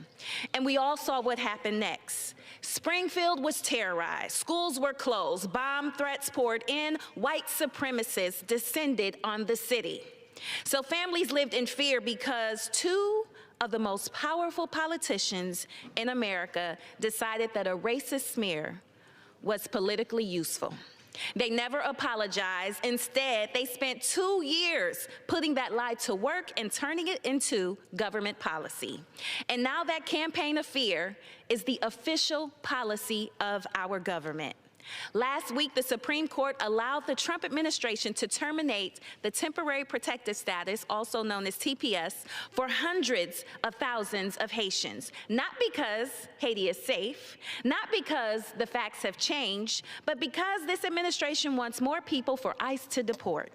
And we all saw what happened next. Springfield was terrorized, schools were closed, bomb threats poured in, white supremacists descended on the city. So families lived in fear because two of the most powerful politicians in America decided that a racist smear was politically useful. They never apologized. Instead, they spent 2 years putting that lie to work and turning it into government policy. And now that campaign of fear is the official policy of our government. Last week, the Supreme Court allowed the Trump administration to terminate the temporary protected status, also known as TPS, for hundreds of thousands of Haitians. Not because Haiti is safe, not because the facts have changed, but because this administration wants more people for ICE to deport.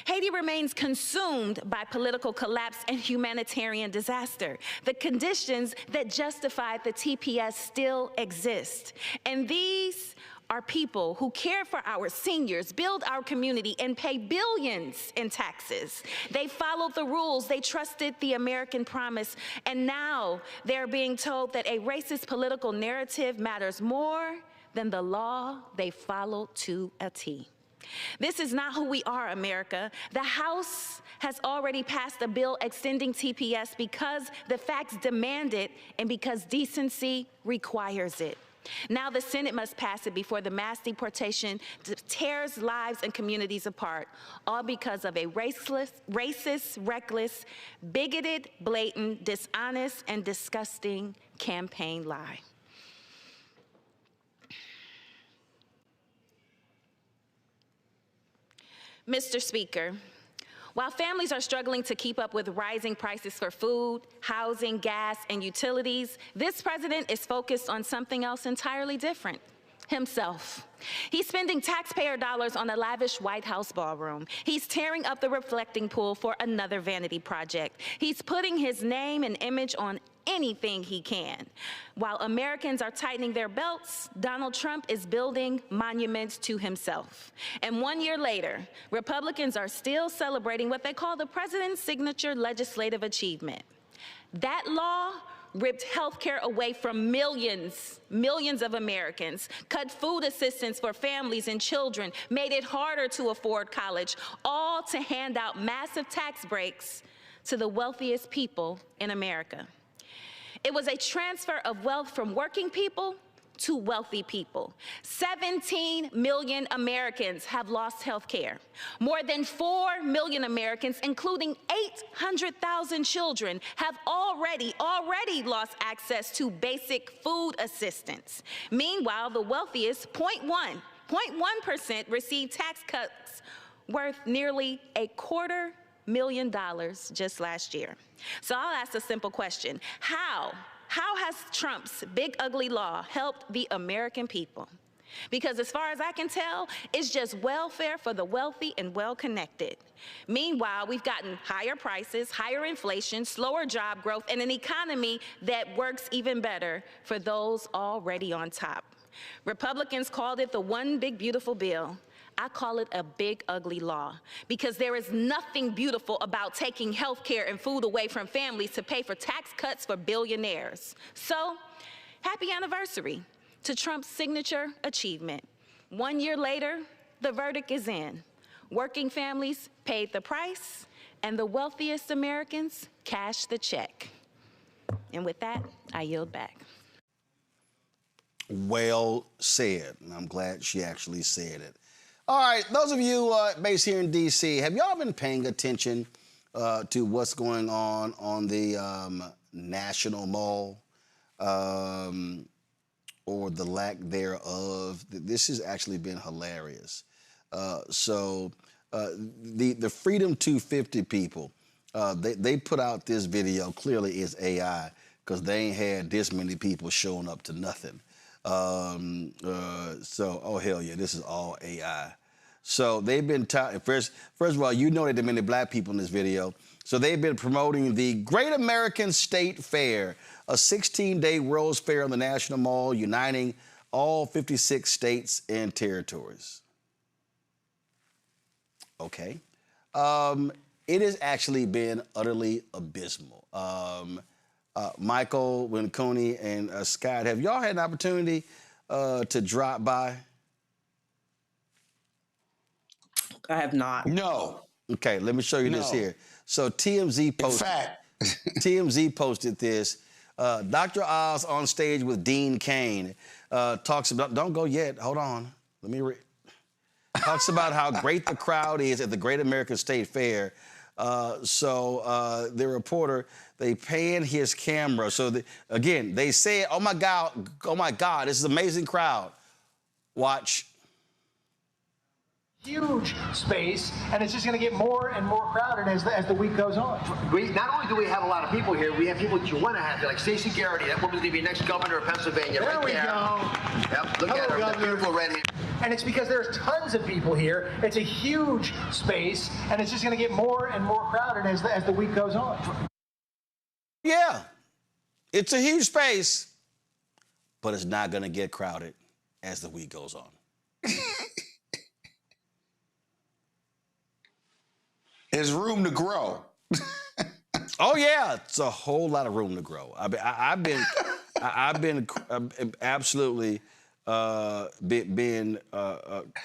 Haiti remains consumed by political collapse and humanitarian disaster. The conditions that justified the TPS still exist. And these are people who care for our seniors, build our community, and pay billions in taxes. They followed the rules, they trusted the American promise, and now they're being told that a racist political narrative matters more than the law they followed to a T. This is not who we are, America. The House has already passed a bill extending TPS because the facts demand it and because decency requires it. Now the Senate must pass it before the mass deportation tears lives and communities apart, all because of a racist, reckless, bigoted, blatant, dishonest, and disgusting campaign lie. Mr. Speaker, while families are struggling to keep up with rising prices for food, housing, gas, and utilities, this president is focused on something else entirely different: himself. He's spending taxpayer dollars on a lavish White House ballroom. He's tearing up the reflecting pool for another vanity project. He's putting his name and image on anything he can. While Americans are tightening their belts, Donald Trump is building monuments to himself. And 1 year later, Republicans are still celebrating what they call the president's signature legislative achievement. That law ripped health care away from millions of Americans, cut food assistance for families and children, made it harder to afford college, all to hand out massive tax breaks to the wealthiest people in America. It was a transfer of wealth from working people to wealthy people. 17 million Americans have lost health care. More than 4 million Americans, including 800,000 children, have already lost access to basic food assistance. Meanwhile, the wealthiest, 0.1% receive tax cuts worth nearly $250,000 just last year. So I'll ask a simple question. How has Trump's big ugly law helped the American people? Because as far as I can tell, it's just welfare for the wealthy and well-connected. Meanwhile, we've gotten higher prices, higher inflation, slower job growth, and an economy that works even better for those already on top. Republicans called it the one big beautiful bill. I call it a big ugly law, because there is nothing beautiful about taking health care and food away from families to pay for tax cuts for billionaires. So, happy anniversary to Trump's signature achievement. 1 year later, the verdict is in. Working families paid the price, and the wealthiest Americans cashed the check. And with that, I yield back. Well said. And I'm glad she actually said it. All right, those of you based here in D.C., have y'all been paying attention to what's going on the National Mall or the lack thereof? This has actually been hilarious. The Freedom 250 people, they put out this video. Clearly it's AI, because they ain't had this many people showing up to nothing. Oh hell yeah, this is all AI. So they've been, first of all, you know that there are many black people in this video. So they've been promoting the Great American State Fair, a 16-day World's Fair on the National Mall, uniting all 56 states and territories. Okay. It has actually been utterly abysmal. Michael, Winconi, and Scott, have y'all had an opportunity to drop by? I have not. No. Okay, let me show you this here. So TMZ posted. In fact, TMZ posted this. Dr. Oz on stage with Dean Cain talks about. Don't go yet. Hold on. Let me read. Talks about how great the crowd is at the Great American State Fair. The reporter, they pan his camera. So again, they said, "Oh my God, this is an amazing crowd." Watch. Huge space, and it's just going to get more and more crowded as the week goes on. Not only do we have a lot of people here, we have people that you want to have, like Stacey Garrity. That woman's going to be next governor of Pennsylvania. There right we there. go. Yep, look at her, that beautiful red hair. And it's because there's tons of people here. It's a huge space, and it's just going to get more and more crowded as the week goes on. Yeah, it's a huge space, but it's not going to get crowded as the week goes on. There's room to grow. Oh yeah, it's a whole lot of room to grow. I've been absolutely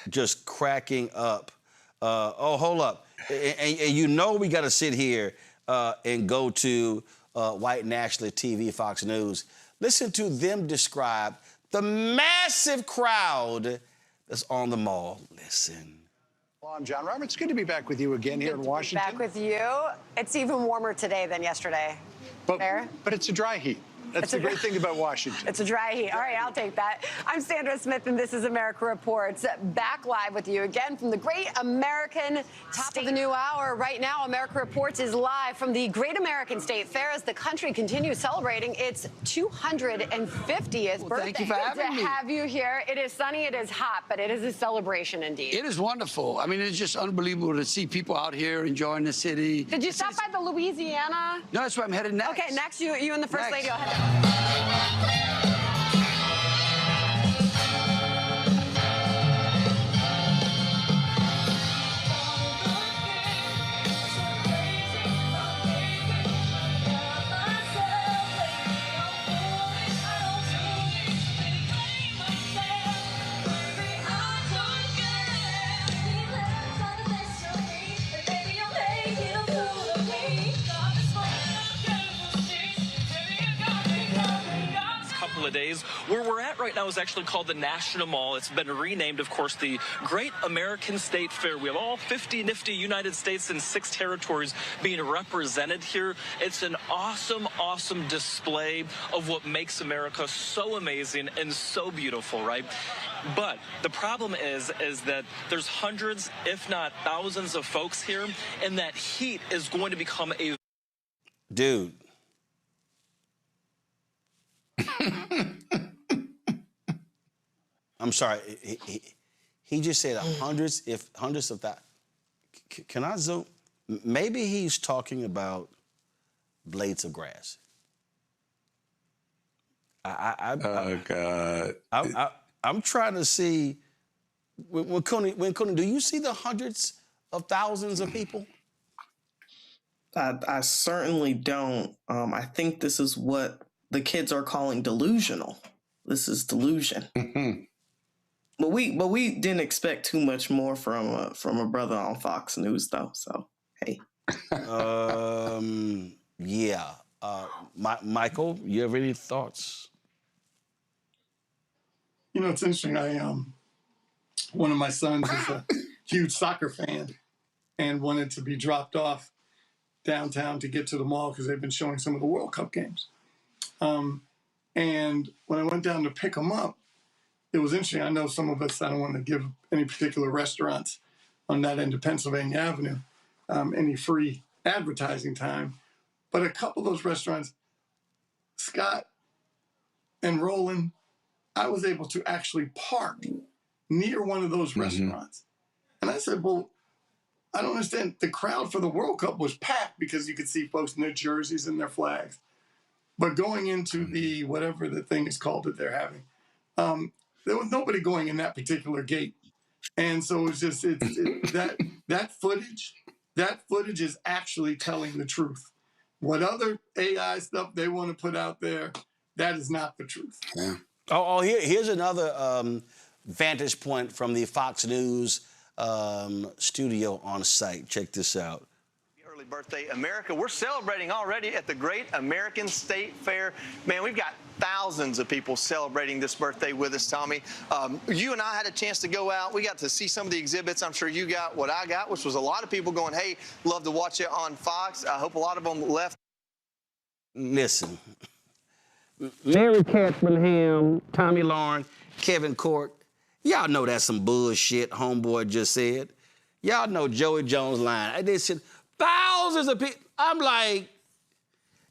just cracking up. Oh, hold up, and you know we got to sit here and go to white nationalist TV, Fox News. Listen to them describe the massive crowd that's on the mall. Listen. Well, I'm John Roberts. Good to be back with you again here in Washington. Back with you. It's even warmer today than yesterday. But it's a dry heat. That's the great thing about Washington. It's a dry heat. All right, I'll take that. I'm Sandra Smith, and this is America Reports. Back live with you again from the Great American top of the new hour. Right now, America Reports is live from the Great American State Fair as the country continues celebrating its 250th birthday. Thank you for having me. Good to have you here. It is sunny, it is hot, but it is a celebration indeed. It is wonderful. I mean, it's just unbelievable to see people out here enjoying the city. Did you stop by the Louisiana? No, that's where I'm headed next. Okay, next, you and the First Lady will head. Of days where we're at right now is actually called the National Mall. It's been renamed, of course, the Great American State Fair. We have all 50 nifty United States and 6 territories being represented here. It's an awesome, awesome display of what makes America so amazing and so beautiful, right? But the problem is that there's hundreds, if not thousands of folks here, and that heat is going to become a... Dude. I'm sorry. He just said hundreds of that. Can I zoom? Maybe he's talking about blades of grass. Oh, God. I'm trying to see, when Cooney, do you see the hundreds of thousands of people? I certainly don't. I think this is what the kids are calling delusional. This is delusion. But we didn't expect too much more from a brother on Fox News, though. So hey. Yeah. Michael, you have any thoughts? You know, it's interesting. One of my sons is a huge soccer fan and wanted to be dropped off downtown to get to the mall because they've been showing some of the World Cup games. And when I went down to pick him up, it was interesting. I know some of us, I don't want to give any particular restaurants on that end of Pennsylvania Avenue any free advertising time, but a couple of those restaurants, Scott and Roland, I was able to actually park near one of those restaurants. And I said, well, I don't understand. The crowd for the World Cup was packed because you could see folks in their jerseys and their flags. But going into the, whatever the thing is called that they're having, there was nobody going in that particular gate. And so it's just, that footage is actually telling the truth. What other AI stuff they want to put out there, that is not the truth. Yeah. Here's another vantage point from the Fox News studio on site. Check this out. Early birthday, America. We're celebrating already at the Great American State Fair. Man, we've got thousands of people celebrating this birthday with us, Tommy. You and I had a chance to go out. We got to see some of the exhibits. I'm sure you got what I got, which was a lot of people going, hey, love to watch it on Fox. I hope a lot of them left. Listen. Mary Catherine Ham, Tommy Lauren, Kevin Court. Y'all know that's some bullshit homeboy just said. Y'all know Joey Jones' line. They said thousands of people. I'm like,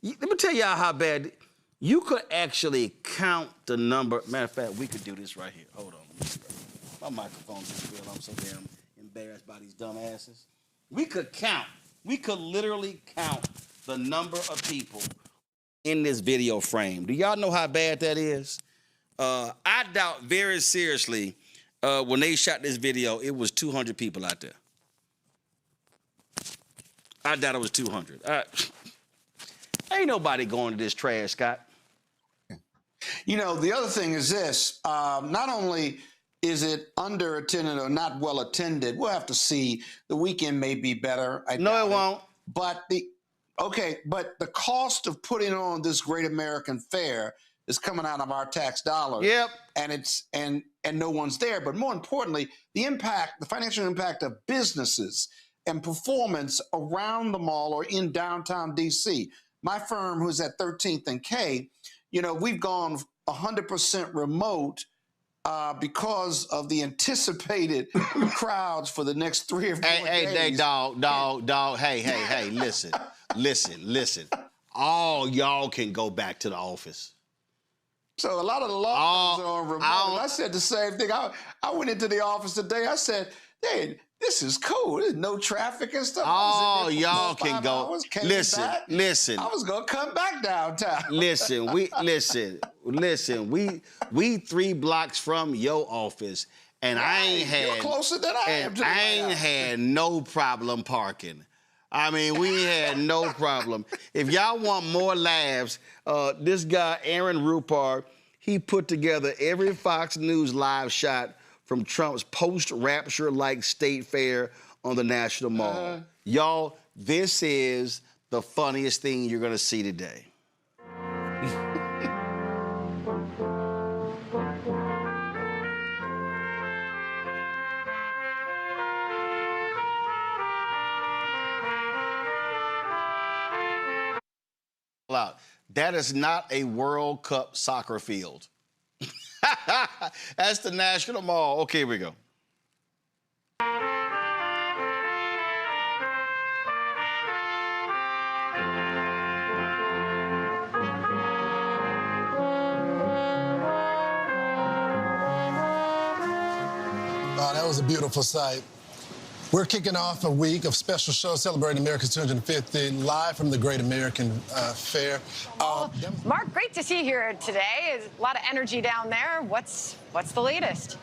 let me tell y'all how bad. You could actually count the number. Matter of fact, we could do this right here. Hold on. My microphone just fell. I'm so damn embarrassed by these dumb asses. We could count. We could literally count the number of people in this video frame. Do y'all know how bad that is? I doubt very seriously when they shot this video, it was 200 people out there. I doubt it was 200. Ain't nobody going to this trash, Scott. You know, the other thing is this. Not only is it under-attended or not well-attended, we'll have to see. The weekend may be better. No, it won't. But the cost of putting on this Great American Fair is coming out of our tax dollars. Yep. And no one's there. But more importantly, the financial impact of businesses and performance around the mall or in downtown DC. My firm, who's at 13th and K, you know, we've gone 100% remote because of the anticipated crowds for the next 3 or 4 days. Hey, dog. Hey, listen. All y'all can go back to the office. So a lot of the law firms are on remote. I said the same thing. I went into the office today. I said, hey, this is cool. There's no traffic and stuff. All y'all can go. Listen. I was gonna come back downtown. Listen. We 3 blocks from your office, and I ain't had. You're closer than I am. I ain't had no problem parking. I mean, we had no problem. If y'all want more laughs, this guy Aaron Rupar, he put together every Fox News live shot from Trump's post-rapture-like state fair on the National Mall. Y'all, this is the funniest thing you're going to see today. That is not a World Cup soccer field. That's the National Mall. Okay, here we go. Wow, that was a beautiful sight. We're kicking off a week of special shows celebrating America's 250th live from the Great American Fair. Mark, great to see you here today. A lot of energy down there. What's the latest?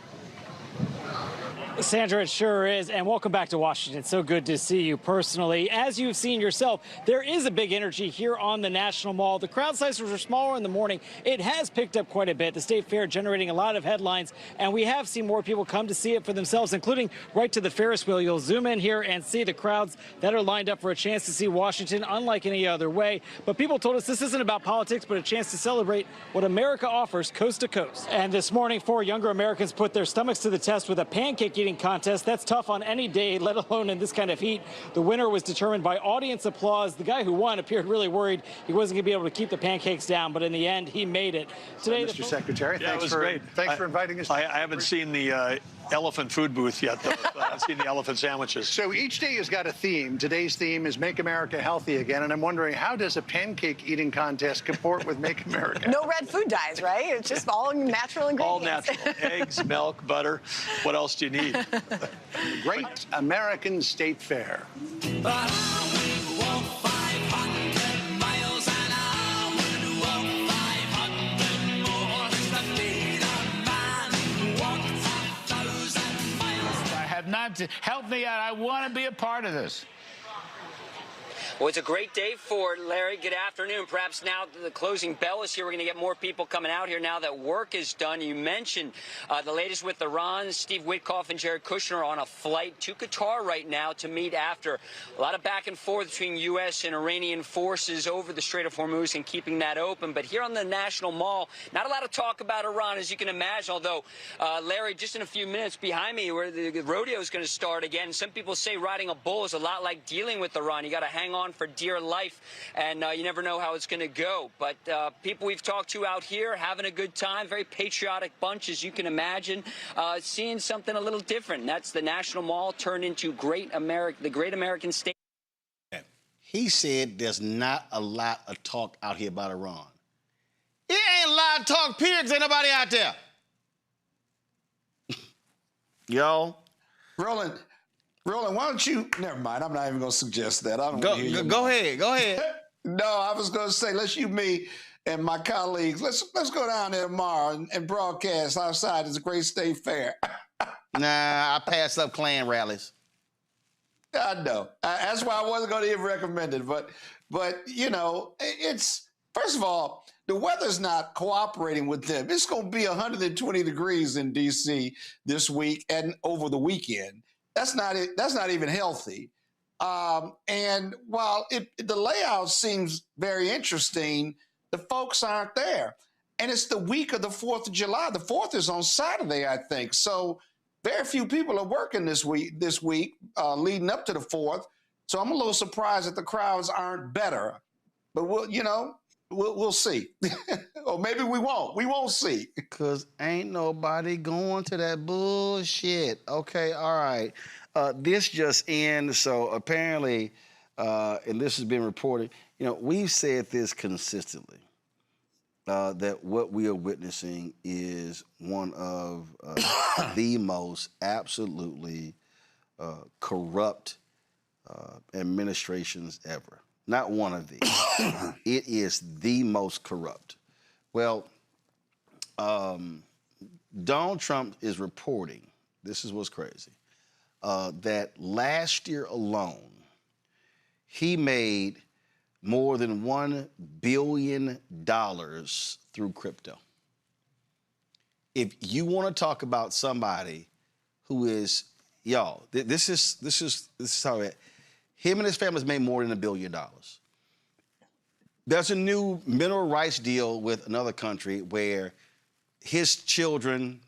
Sandra, it sure is, and welcome back to Washington. So good to see you personally. As you've seen yourself, there is a big energy here on the National Mall. The crowd sizes were smaller in the morning. It has picked up quite a bit. The State Fair generating a lot of headlines, and we have seen more people come to see it for themselves, including right to the Ferris wheel. You'll zoom in here and see the crowds that are lined up for a chance to see Washington unlike any other way. But people told us this isn't about politics, but a chance to celebrate what America offers coast to coast. And this morning, 4 younger Americans put their stomachs to the test with a pancake eating contest. That's tough on any day, let alone in this kind of heat. The winner was determined by audience applause. The guy who won appeared really worried he wasn't going to be able to keep the pancakes down, but in the end, he made it. Today, Mr. Secretary, yeah, thanks for inviting us. I haven't seen the elephant food booth yet, though. I've seen the elephant sandwiches. So each day has got a theme. Today's theme is Make America Healthy Again, and I'm wondering, how does a pancake eating contest comport with Make America? No red food dyes, right? It's just all natural ingredients. All natural. Eggs, milk, butter. What else do you need? Great American State Fair. Not to help me out. I want to be a part of this. Well, it's a great day for Larry. Good afternoon. Perhaps now the closing bell is here. We're going to get more people coming out here now that work is done. You mentioned the latest with Iran. Steve Witkoff and Jared Kushner are on a flight to Qatar right now to meet after a lot of back and forth between U.S. and Iranian forces over the Strait of Hormuz and keeping that open. But here on the National Mall, not a lot of talk about Iran, as you can imagine, although, Larry, just in a few minutes behind me where the rodeo is going to start again. Some people say riding a bull is a lot like dealing with Iran. You got to hang on for dear life, and you never know how it's going to go. But people we've talked to out here having a good time, very patriotic bunch, as you can imagine, seeing something a little different. And that's the National Mall turned into the Great American State. He said there's not a lot of talk out here about Iran. It ain't a lot of talk, period, 'cause ain't nobody out there. Yo. Roland, why don't you? Never mind. I'm not even going to suggest that. I don't go, want to hear you. Go ahead. Go ahead. No, I was going to say, let's me and my colleagues. Let's go down there tomorrow and broadcast outside. It's a great state fair. Nah, I pass up Klan rallies. I know. That's why I wasn't going to even recommend it. But you know, it's first of all, the weather's not cooperating with them. It's going to be 120 degrees in D.C. this week and over the weekend. That's not even healthy. And while the layout seems very interesting, the folks aren't there. And it's the week of the 4th of July. The 4th is on Saturday, I think. So very few people are working this week leading up to the 4th. So I'm a little surprised that the crowds aren't better. But we'll see. Or maybe we won't. We won't see. Because ain't nobody going to that bullshit. Okay, all right. This just in. So apparently, and this has been reported, we've said this consistently, that what we are witnessing is one of the most absolutely corrupt administrations ever. Not one of these. It is the most corrupt. Well, Donald Trump is reporting, this is what's crazy, that last year alone, he made more than $1 billion through crypto. If you want to talk about somebody who is, y'all, this is how it. Him and his family's made more than $1 billion. There's a new mineral rights deal with another country where his children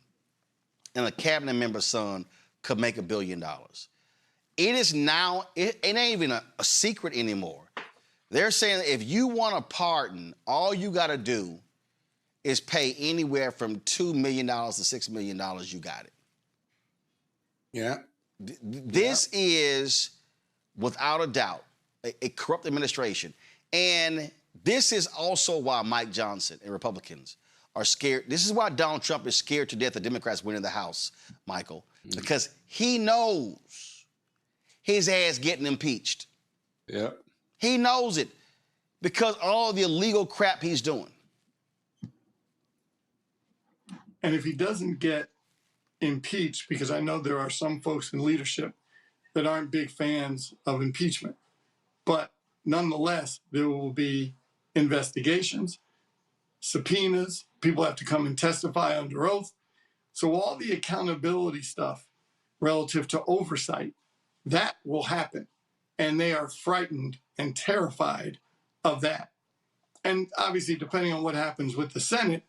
and a cabinet member's son could make $1 billion. It is now, it ain't even a secret anymore They're saying if you want a pardon, all you got to do is pay anywhere from $2 million to $6 million. You got it. Yeah. This is, without a doubt, a corrupt administration. And this is also why Mike Johnson and Republicans are scared. This is why Donald Trump is scared to death of Democrats winning the House, Michael, because he knows his ass getting impeached. Yeah. He knows it because all the illegal crap he's doing. And if he doesn't get impeached, because I know there are some folks in leadership that aren't big fans of impeachment, but nonetheless, there will be investigations, subpoenas, people have to come and testify under oath. So all the accountability stuff relative to oversight, that will happen. And they are frightened and terrified of that. And obviously, depending on what happens with the Senate,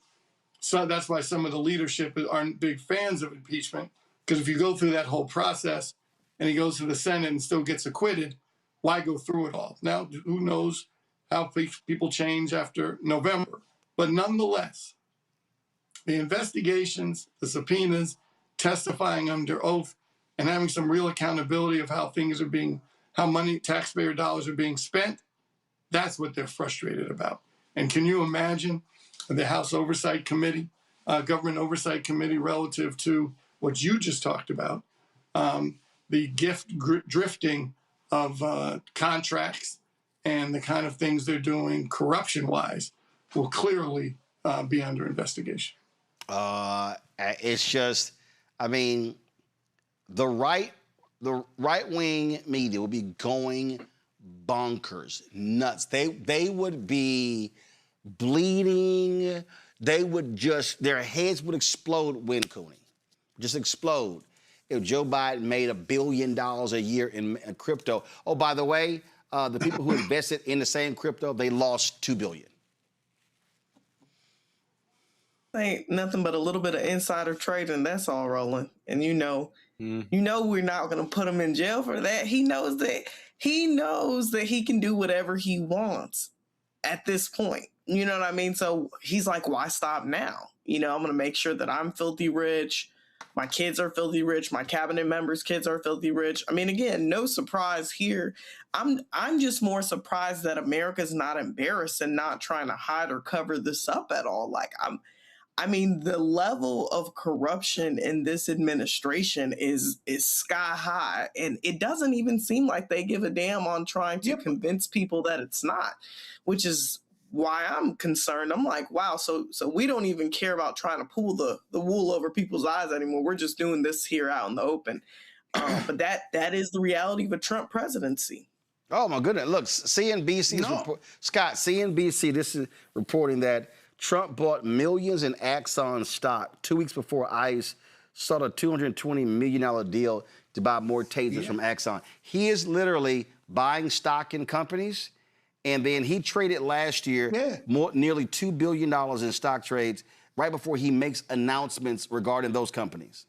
so that's why some of the leadership aren't big fans of impeachment, because if you go through that whole process and he goes to the Senate and still gets acquitted, why go through it all? Now, who knows how people change after November. But nonetheless, the investigations, the subpoenas, testifying under oath, and having some real accountability of how things are being, how money, taxpayer dollars are being spent, that's what they're frustrated about. And can you imagine the House Oversight Committee, Government Oversight Committee, relative to what you just talked about, the drifting of contracts and the kind of things they're doing corruption-wise will clearly be under investigation. It's just, I mean, the right-wing media will be going bonkers, nuts. They would be bleeding. They would just, their heads would explode, Cooning. Just explode if Joe Biden made $1 billion a year in crypto. Oh, by the way, the people who invested in the same crypto, they lost $2 billion. Ain't nothing but a little bit of insider trading. That's all, Roland. And you know we're not going to put him in jail for that. He knows that he can do whatever he wants at this point. You know what I mean? So he's like, why stop now? I'm going to make sure that I'm filthy rich. My kids are filthy rich. My cabinet members' kids are filthy rich. I mean, again, no surprise here. I'm just more surprised that America's not embarrassed and not trying to hide or cover this up at all. I mean, the level of corruption in this administration is sky high, and it doesn't even seem like they give a damn on trying to convince people that it's not, which is why I'm concerned. I'm like, wow, so we don't even care about trying to pull the wool over people's eyes anymore. We're just doing this here out in the open. But that is the reality of a Trump presidency. Oh, my goodness. Look, CNBC, this is reporting that Trump bought millions in Axon stock 2 weeks before ICE sought a $220 million deal to buy more tasers from Axon. He is literally buying stock in companies, and then he traded last year nearly $2 billion in stock trades right before he makes announcements regarding those companies.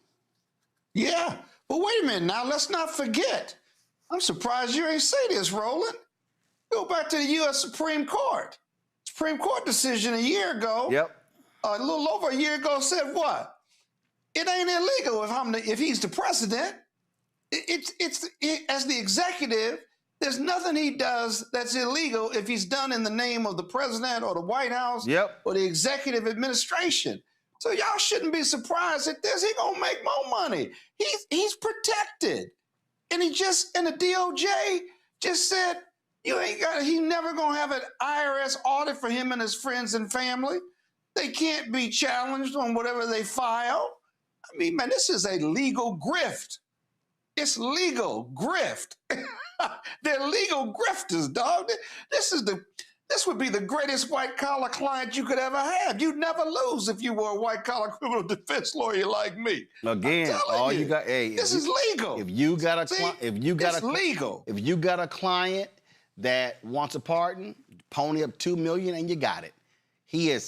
Yeah, but wait a minute now. Let's not forget. I'm surprised you ain't say this, Roland. Go back to the U.S. Supreme Court. Supreme Court decision a year ago, a little over a year ago, said what? It ain't illegal if he's the president. As the executive, there's nothing he does that's illegal if he's done in the name of the president or the White House or the executive administration. So y'all shouldn't be surprised at this. He gonna make more money. He's protected, and the DOJ just said, he's never gonna have an IRS audit for him and his friends and family. They can't be challenged on whatever they file. I mean, man, this is a legal grift. It's legal grift. They're legal grifters, dog. This would be the greatest white-collar client you could ever have. You'd never lose if you were a white-collar criminal defense lawyer like me. Again, all you got, this is legal. If you got a legal. If you got a client that wants a pardon, pony up $2 million and you got it. He is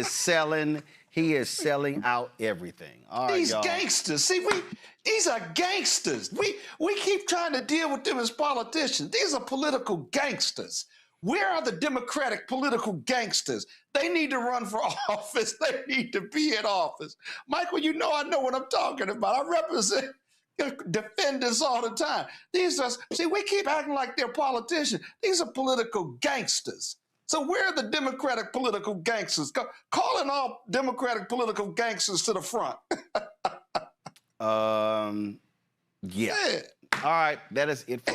selling He is selling out everything. All right, These y'all. gangsters. See, these are gangsters. We keep trying to deal with them as politicians. These are political gangsters. Where are the Democratic political gangsters? They need to run for office. They need to be in office. Michael, you know I know what I'm talking about. I represent defenders all the time. See, we keep acting like they're politicians. These are political gangsters. So where are the Democratic political gangsters? Calling all Democratic political gangsters to the front. Yeah. All right, that is it for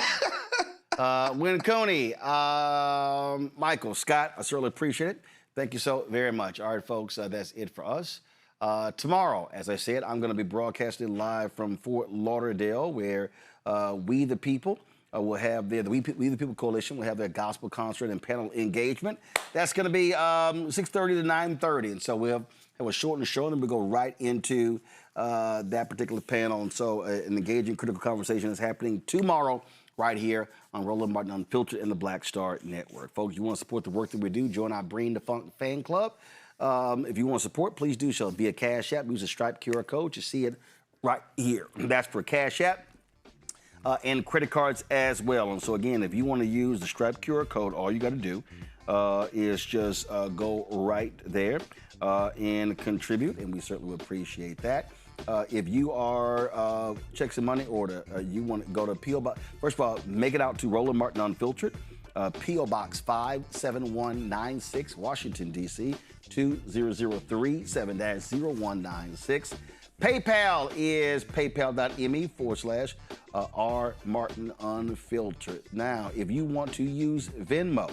Win Coney, Michael, Scott, I certainly appreciate it. Thank you so very much. All right, folks, that's it for us. Tomorrow, as I said, I'm going to be broadcasting live from Fort Lauderdale, where We the People will have the We the People Coalition will have their gospel concert and panel engagement. That's going to be 6:30 to 9:30, and so we'll have a shortened show, and then we'll go right into that particular panel. And so an engaging critical conversation is happening tomorrow right here on Roland Martin Unfiltered and the Black Star Network. Folks, you want to support the work that we do, join our Bring the Funk fan club. If you want to support, please do so via Cash App. Use the Stripe QR code. You see it right here. That's for Cash App and credit cards as well. And so, again, if you want to use the Stripe QR code, all you got to do is just go right there and contribute, and we certainly would appreciate that. If you are checks and money order, you want to go to P.O. Box. First of all, make it out to Roland Martin Unfiltered, P.O. Box 57196, Washington, D.C., 20037 7-0196. PayPal is paypal.me/R Martin Unfiltered. Now, if you want to use Venmo,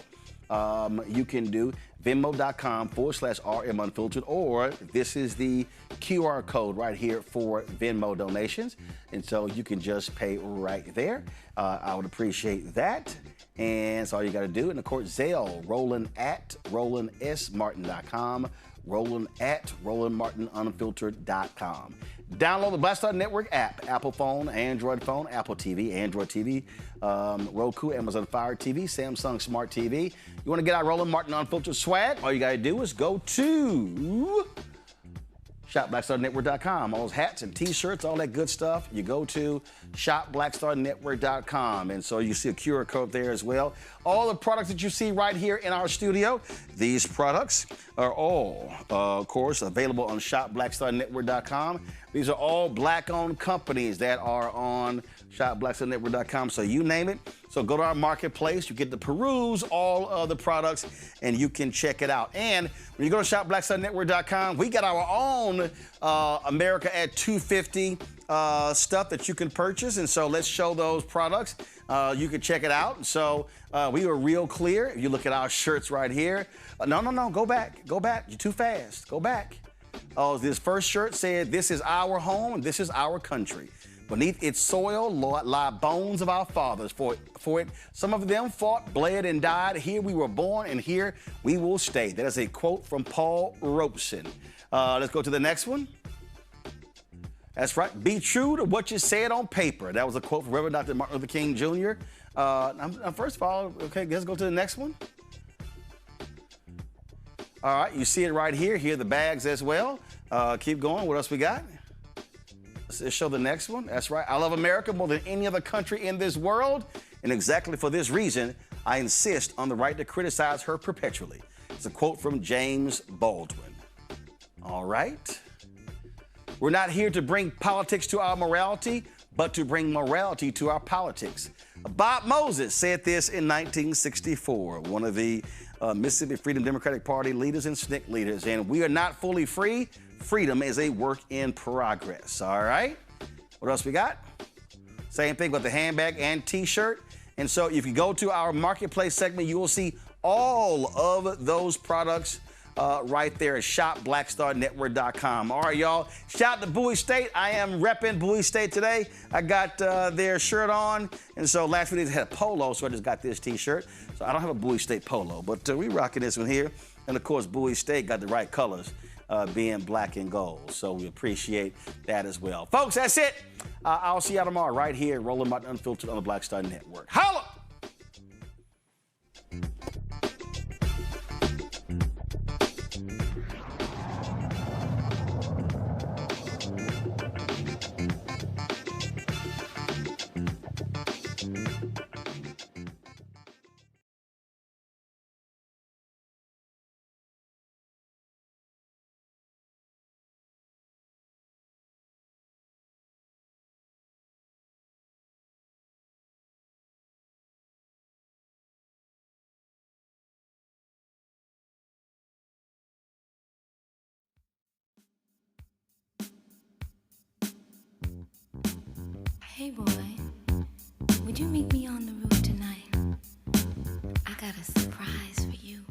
you can do Venmo.com/RM Unfiltered, or this is the QR code right here for Venmo donations. And so you can just pay right there. I would appreciate that. And that's all you got to do. And of course, Zelle, Roland@RolandSMartin.com, Roland@RolandMartinUnfiltered.com. Download the Black Star Network app, Apple phone, Android phone, Apple TV, Android TV, Roku, Amazon Fire TV, Samsung Smart TV. You want to get our Roland Martin Unfiltered swag? All you got to do is go to ShopBlackStarNetwork.com. All those hats and T-shirts, all that good stuff. You go to ShopBlackStarNetwork.com, and so you see a QR code there as well. All the products that you see right here in our studio, these products are all, of course, available on ShopBlackStarNetwork.com. These are all Black-owned companies that are on ShopBlackStarNetwork.com, so you name it. So go to our marketplace, you get to peruse all of the products, and you can check it out. And when you go to ShopBlackStarNetwork.com, we got our own America at 250 stuff that you can purchase, and so let's show those products. You can check it out. And so we were real clear. If you look at our shirts right here, no, go back, you're too fast, go back. This first shirt said, "This is our home, and this is our country. Beneath its soil lie bones of our fathers. For it, some of them fought, bled, and died. Here we were born, and here we will stay." That is a quote from Paul Robeson. Let's go to the next one. That's right. "Be true to what you said on paper." That was a quote from Reverend Dr. Martin Luther King Jr. First of all, okay, let's go to the next one. All right, you see it right here. Here are the bags as well. Keep going. What else we got? Let's show the next one. That's right. "I love America more than any other country in this world. And exactly for this reason, I insist on the right to criticize her perpetually." It's a quote from James Baldwin. All right. "We're not here to bring politics to our morality, but to bring morality to our politics." Bob Moses said this in 1964, one of the Mississippi Freedom Democratic Party leaders and SNCC leaders. And we are not fully free. Freedom is a work in progress. All right. What else we got? Same thing with the handbag and T-shirt. And so if you go to our marketplace segment, you will see all of those products right there at ShopBlackStarNetwork.com. All right, y'all. Shout out to Bowie State. I am repping Bowie State today. I got their shirt on. And so last week they had a polo, so I just got this T-shirt. So I don't have a Bowie State polo, but we rocking this one here. And, of course, Bowie State got the right colors, being black and gold. So we appreciate that as well. Folks, that's it. I'll see y'all tomorrow right here, Roland Martin Unfiltered on the Black Star Network. Holla! Hey boy, would you meet me on the roof tonight? I got a surprise for you.